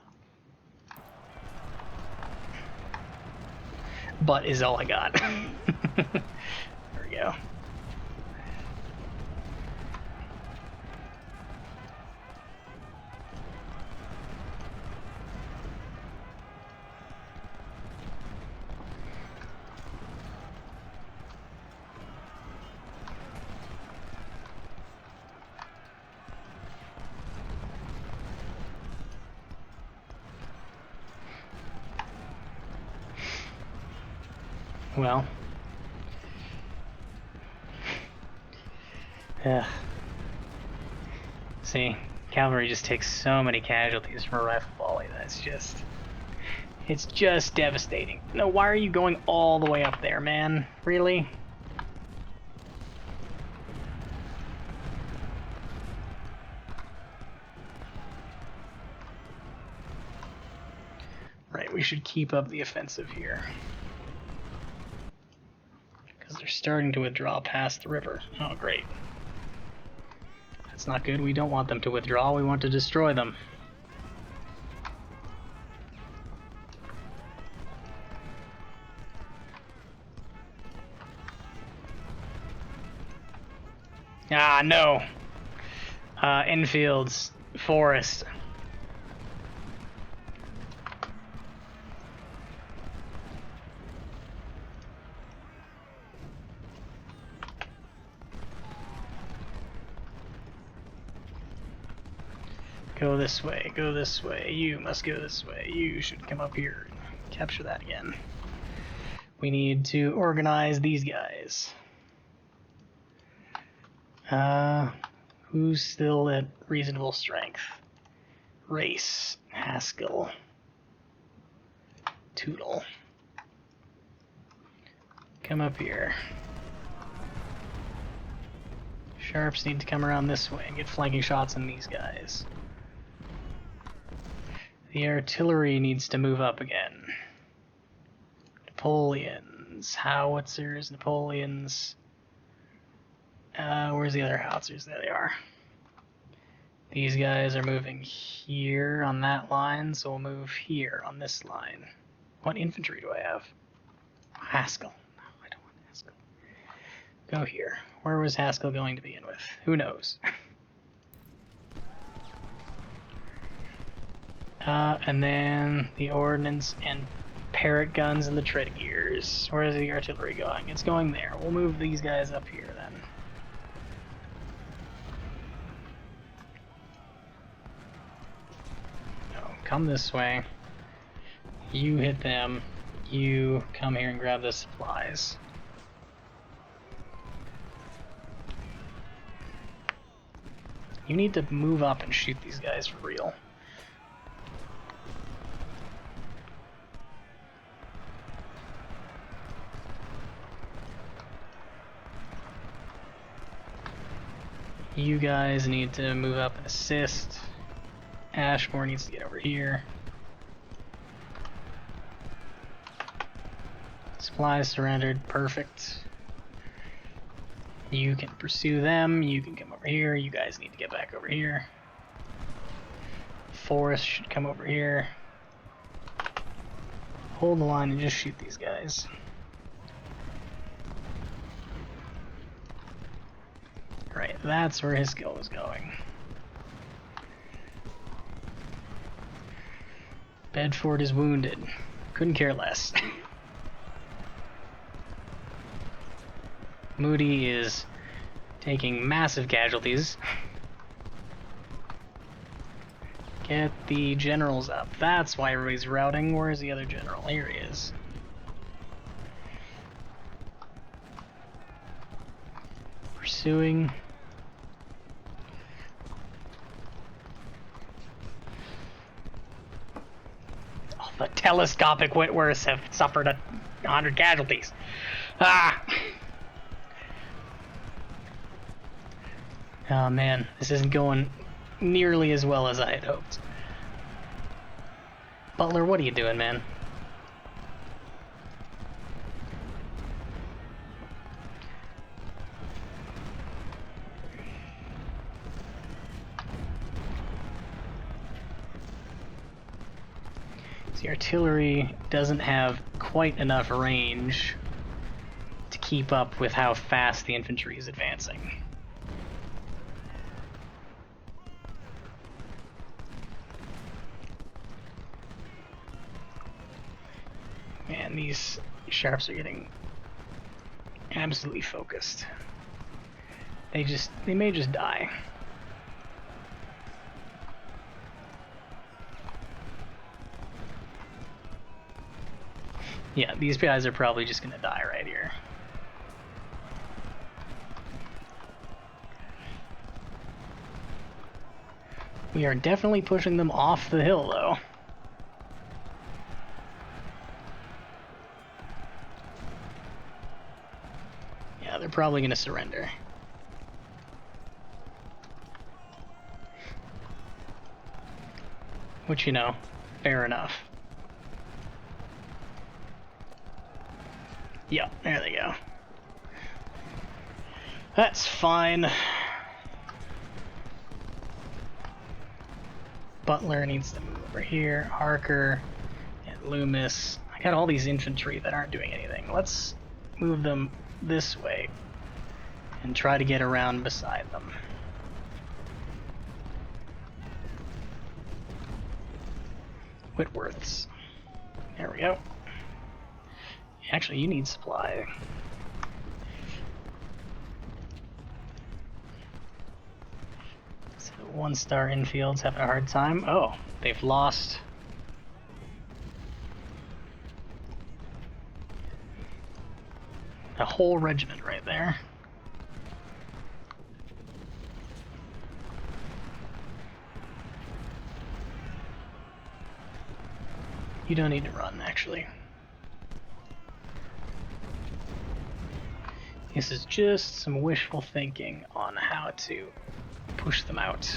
is all I got. There we go. Well, yeah. See, cavalry just takes so many casualties from a rifle volley. It's just devastating. No, why are you going all the way up there, man? Really? Right, we should keep up the offensive here. They're starting to withdraw past the river. Oh, great. That's not good. We don't want them to withdraw. We want to destroy them. Ah, no. Infields. Forest. Go this way, go this way, you must go this way, you should come up here and capture that again. We need to organize these guys. Who's still at reasonable strength? Race, Haskell, Tootle. Come up here. Sharps need to come around this way and get flanking shots on these guys. The artillery needs to move up again. Napoleons, howitzers, Napoleons. Where's the other howitzers? There they are. These guys are moving here on that line, so we'll move here on this line. What infantry do I have? Haskell. No, I don't want Haskell. Go here. Where was Haskell going to begin with? Who knows? And then the ordnance and parrot guns and the tread gears. Where is the artillery going? It's going there. We'll move these guys up here then. No, come this way. You hit them. You come here and grab the supplies. You need to move up and shoot these guys for real. You guys need to move up and assist. Ashmore needs to get over here. Supplies surrendered, perfect. You can pursue them, you can come over here, you guys need to get back over here. Forest should come over here. Hold the line and just shoot these guys. Right, that's where his skill was going. Bedford is wounded. Couldn't care less. Moody is taking massive casualties. Get the generals up. That's why everybody's routing. Where's the other general? Here he is. Pursuing. Oh, the telescopic Whitworths have suffered 100 casualties. Ah! Oh man, this isn't going nearly as well as I had hoped. Butler, what are you doing, man? The artillery doesn't have quite enough range to keep up with how fast the infantry is advancing. Man, these sharps are getting absolutely focused. They may just die. Yeah, these guys are probably just gonna die right here. We are definitely pushing them off the hill, though. Yeah, they're probably gonna surrender. Which, you know, fair enough. Yep, there they go. That's fine. Butler needs to move over here. Harker and Loomis. I got all these infantry that aren't doing anything. Let's move them this way and try to get around beside them. Whitworths. There we go. Actually, you need supply. So 1-star infield's having a hard time. Oh, they've lost. A whole regiment right there. You don't need to run, actually. This is just some wishful thinking on how to push them out.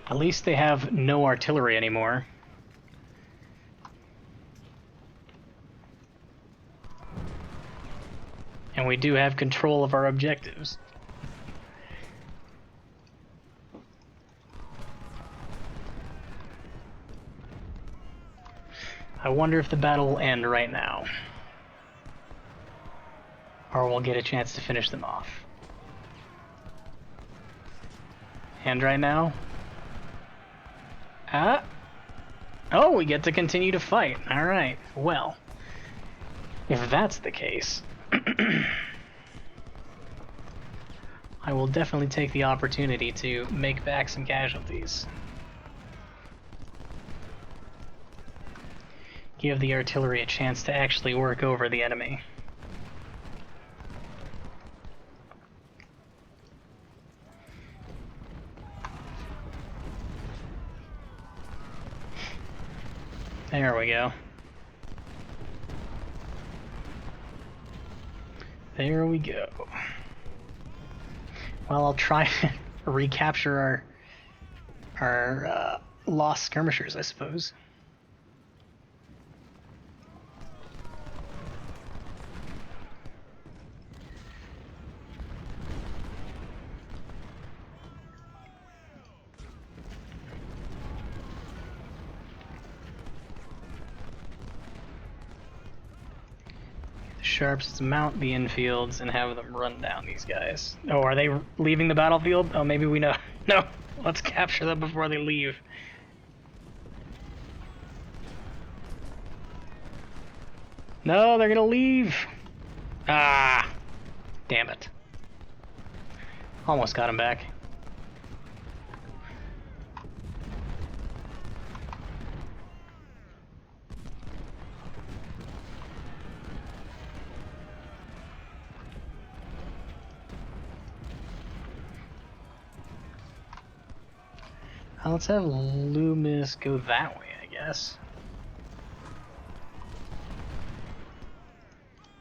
At least they have no artillery anymore. And we do have control of our objectives. I wonder if the battle will end right now. Or we'll get a chance to finish them off. And right now? Oh, we get to continue to fight. Alright, well. If that's the case, I will definitely take the opportunity to make back some casualties. Give the artillery a chance to actually work over the enemy. There we go. There we go. Well, I'll try to recapture our lost skirmishers, I suppose. Sharps mount the infields and have them run down these guys. Oh, are they leaving the battlefield? Oh, maybe we know. No, let's capture them before they leave. No, they're gonna leave. Ah, damn it. Almost got him back. Let's have Loomis go that way, I guess.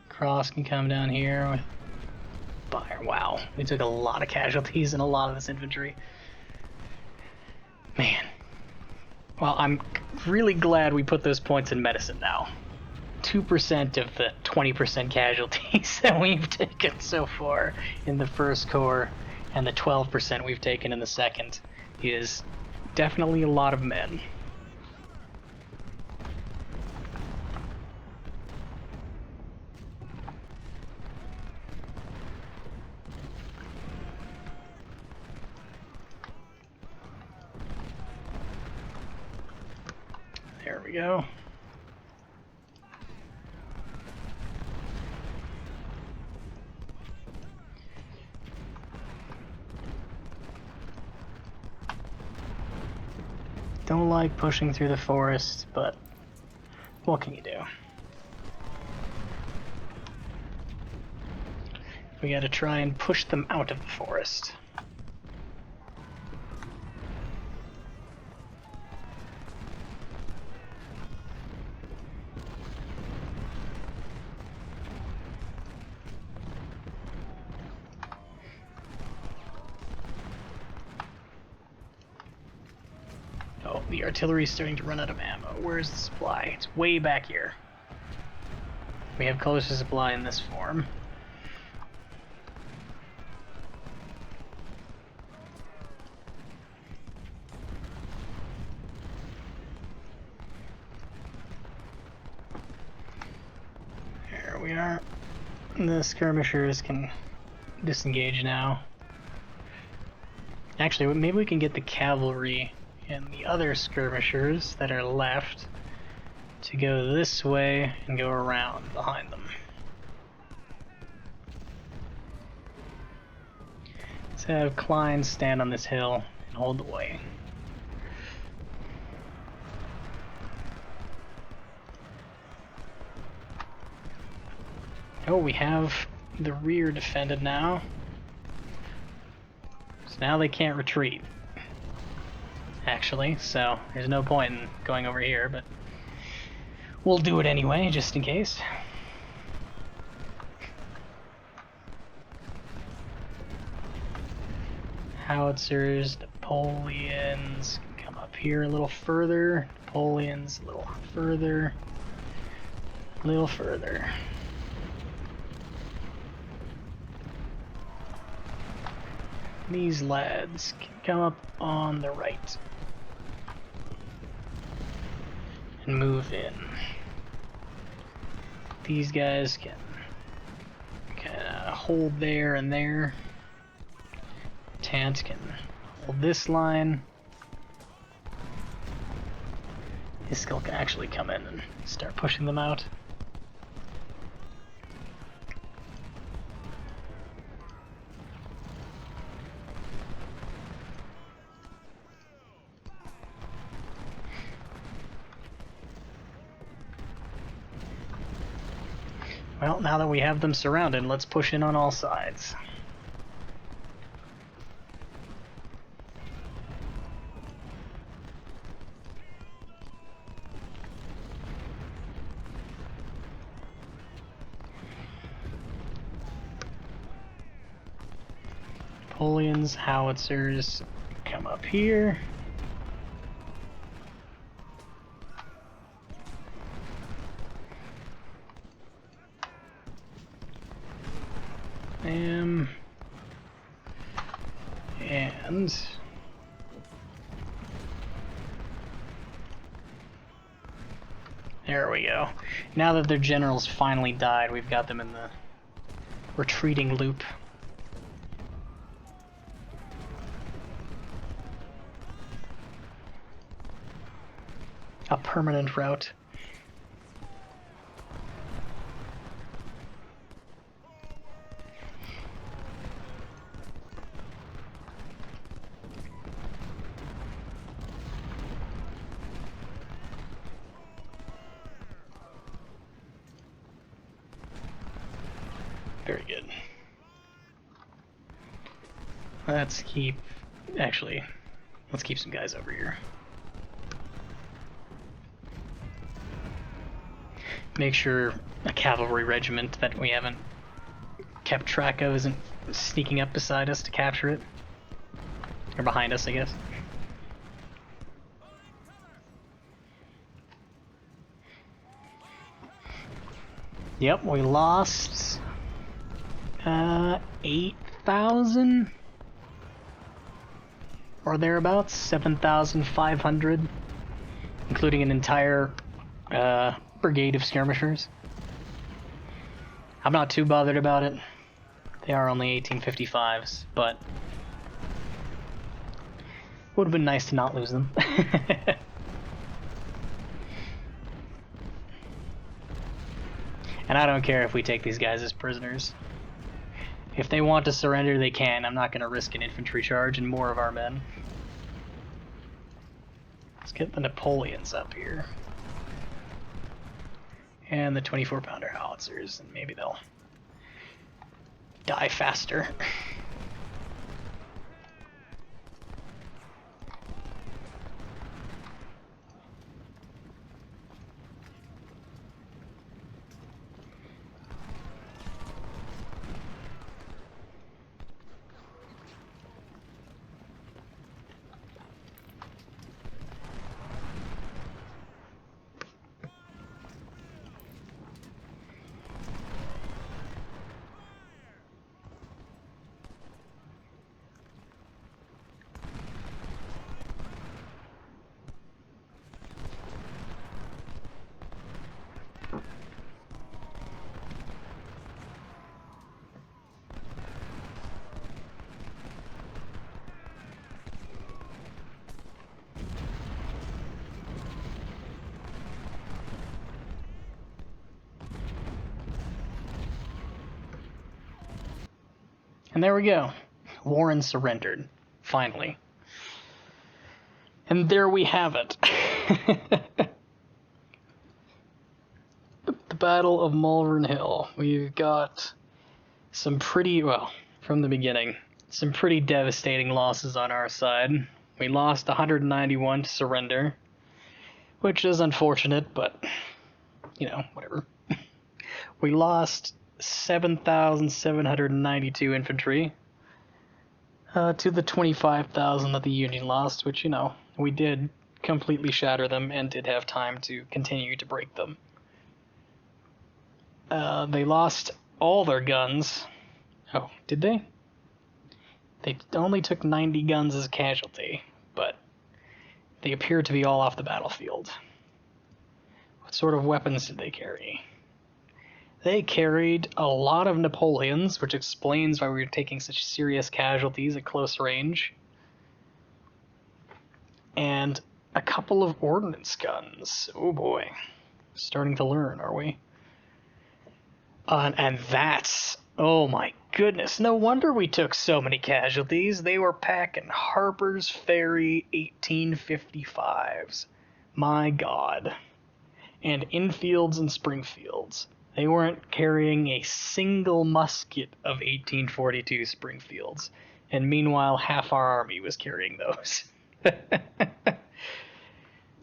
Cross can come down here with fire. Wow, we took a lot of casualties and a lot of this infantry. Man. Well, I'm really glad we put those points in medicine now. 2% of the 20% casualties that we've taken so far in the first corps and the 12% we've taken in the second is definitely a lot of men. There we go. Don't like pushing through the forest, but what can you do? We gotta try and push them out of the forest. Oh, the artillery's starting to run out of ammo. Where's the supply? It's way back here. We have close to supply in this form. There we are. The skirmishers can disengage now. Actually, maybe we can get the cavalry and the other skirmishers that are left to go this way and go around behind them. Let's have Klein stand on this hill and hold the way. Oh, we have the rear defended now. So now they can't retreat. Actually, so there's no point in going over here, but we'll do it anyway, just in case. Howitzers, Napoleons, come up here a little further. Napoleons, a little further. A little further. These lads can come up on the right and move in. These guys can kind of hold there and there. Tant can hold this line. Iskil can actually come in and start pushing them out. Well, now that we have them surrounded, let's push in on all sides. Napoleons, howitzers, come up here. There we go. Now that their generals finally died, we've got them in the retreating loop. A permanent route. Very good. Let's keep some guys over here. Make sure a cavalry regiment that we haven't kept track of isn't sneaking up beside us to capture it. Or behind us, I guess. Yep, we lost 8,000 or thereabouts, 7,500, including an entire brigade of skirmishers. I'm not too bothered about it. They are only 1855s, but would have been nice to not lose them. And I don't care if we take these guys as prisoners. If they want to surrender, they can. I'm not going to risk an infantry charge and more of our men. Let's get the Napoleons up here. And the 24-pounder howitzers, and maybe they'll die faster. And there we go. Warren surrendered. Finally. And there we have it. The Battle of Malvern Hill. We've got some pretty, well, from the beginning, some pretty devastating losses on our side. We lost 191 to surrender, which is unfortunate, but, you know, whatever. We lost 7,792 infantry to the 25,000 that the Union lost, which, you know, we did completely shatter them and did have time to continue to break them. They lost all their guns. Oh, did they? They only took 90 guns as a casualty, but they appear to be all off the battlefield. What sort of weapons did they carry? They carried a lot of Napoleons, which explains why we were taking such serious casualties at close range. And a couple of ordnance guns. Oh boy. Starting to learn, are we? And that's... oh my goodness. No wonder we took so many casualties. They were packing Harper's Ferry 1855s. My God. And Infields and Springfields. They weren't carrying a single musket of 1842 Springfields, and meanwhile half our army was carrying those.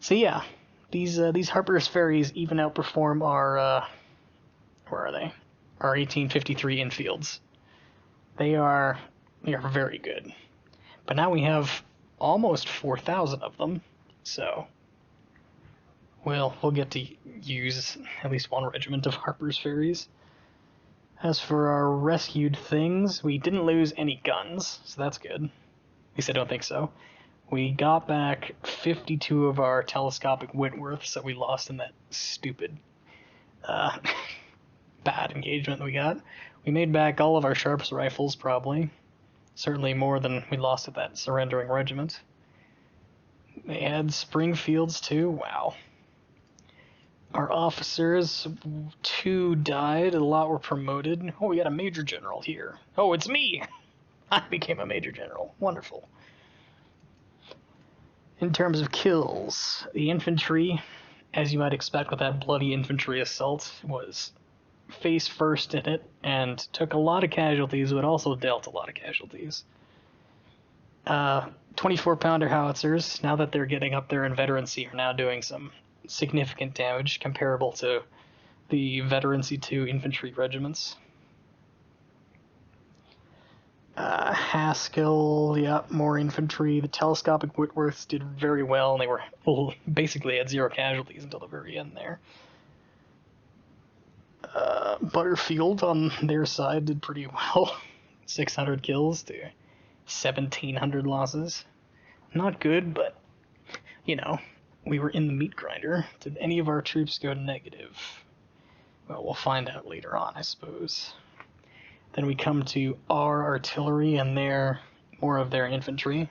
So yeah, these Harper's Ferries even outperform our where are they? Our 1853 Infields. They are very good. But now we have almost 4,000 of them, so we'll get to use at least one regiment of Harper's Ferries. As for our rescued things, we didn't lose any guns, so that's good. At least I don't think so. We got back 52 of our telescopic Whitworths that we lost in that stupid, bad engagement that we got. We made back all of our Sharps rifles, probably. Certainly more than we lost at that surrendering regiment. They had Springfields, too. Wow. Our officers, 2 died, a lot were promoted. Oh, we got a Major General here. Oh, it's me! I became a Major General. Wonderful. In terms of kills, the infantry, as you might expect with that bloody infantry assault, was face first in it and took a lot of casualties, but also dealt a lot of casualties. 24-pounder howitzers, now that they're getting up there in veterancy, are now doing some significant damage comparable to the veterancy 2 infantry regiments. Haskell, yeah, more infantry. The telescopic Whitworths did very well, and they were basically had 0 casualties until the very end there. Butterfield on their side did pretty well. 600 kills to 1,700 losses. Not good, but, you know, we were in the meat grinder. Did any of our troops go negative? Well, we'll find out later on, I suppose. Then we come to our artillery and more of their infantry.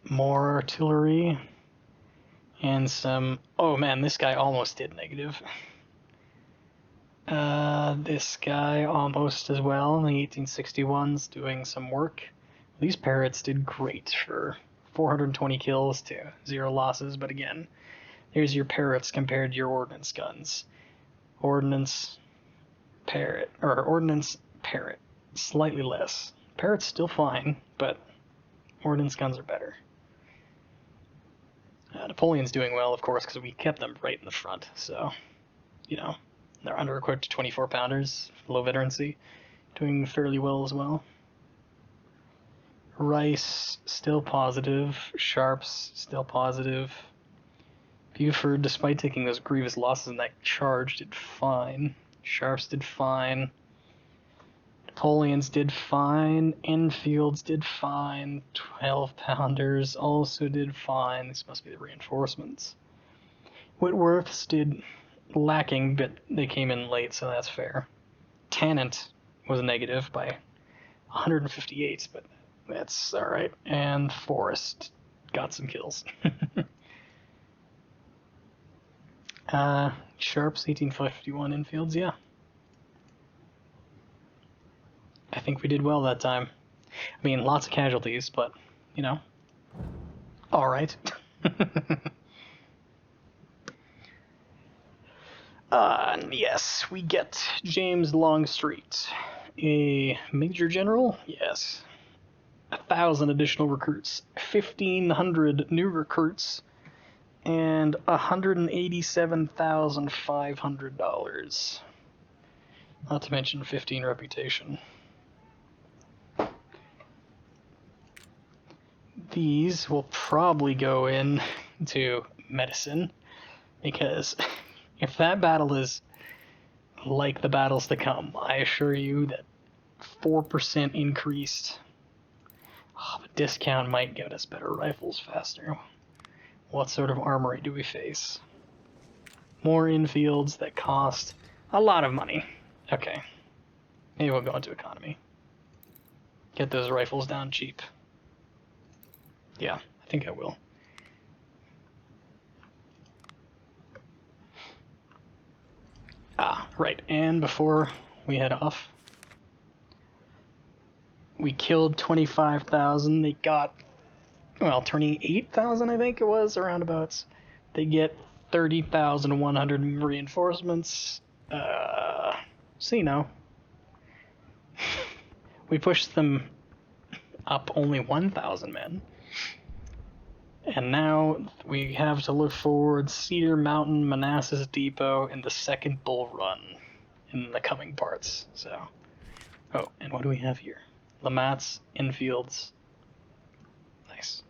More artillery. And some... Oh man, this guy almost did negative. This guy almost as well. The 1861's doing some work. These parrots did great for 420 kills to 0 losses, but again, there's your parrots compared to your ordnance guns. Ordnance parrot, slightly less. Parrot's still fine, but ordnance guns are better. Napoleon's doing well, of course, because we kept them right in the front, so, you know, they're under-equipped 24-pounders, low veterancy, doing fairly well as well. Rice, still positive. Sharps, still positive. Buford, despite taking those grievous losses in that charge, did fine. Sharps did fine. Napoleons did fine. Enfields did fine. 12-pounders also did fine. This must be the reinforcements. Whitworths did lacking, but they came in late, so that's fair. Tannant was negative by 158, but that's alright. And Forrest got some kills. Sharps, 1851 infields, yeah. I think we did well that time. I mean, lots of casualties, but, you know, alright. And yes, we get James Longstreet. A Major General? Yes. 1,000 additional recruits. 1,500 new recruits. And $187,500. Not to mention 15 reputation. These will probably go in to medicine, because if that battle is like the battles to come, I assure you that 4% increased discount might get us better rifles faster. What sort of armory do we face? More infields that cost a lot of money. Okay. Maybe we'll go into economy. Get those rifles down cheap. Yeah, I think I will. Right, and before we head off, we killed 25,000. They got, well, 28,000, I think it was, roundabouts. They get 30,100 reinforcements. So, you know, we pushed them up only 1,000 men. And now we have to look forward Cedar Mountain, Manassas Depot, and the second Bull Run in the coming parts. So, oh, and what do we have here? Lamatz, infields. Nice.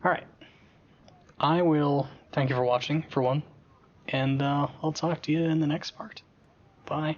Alright. I will thank you for watching, for one, and I'll talk to you in the next part. Bye.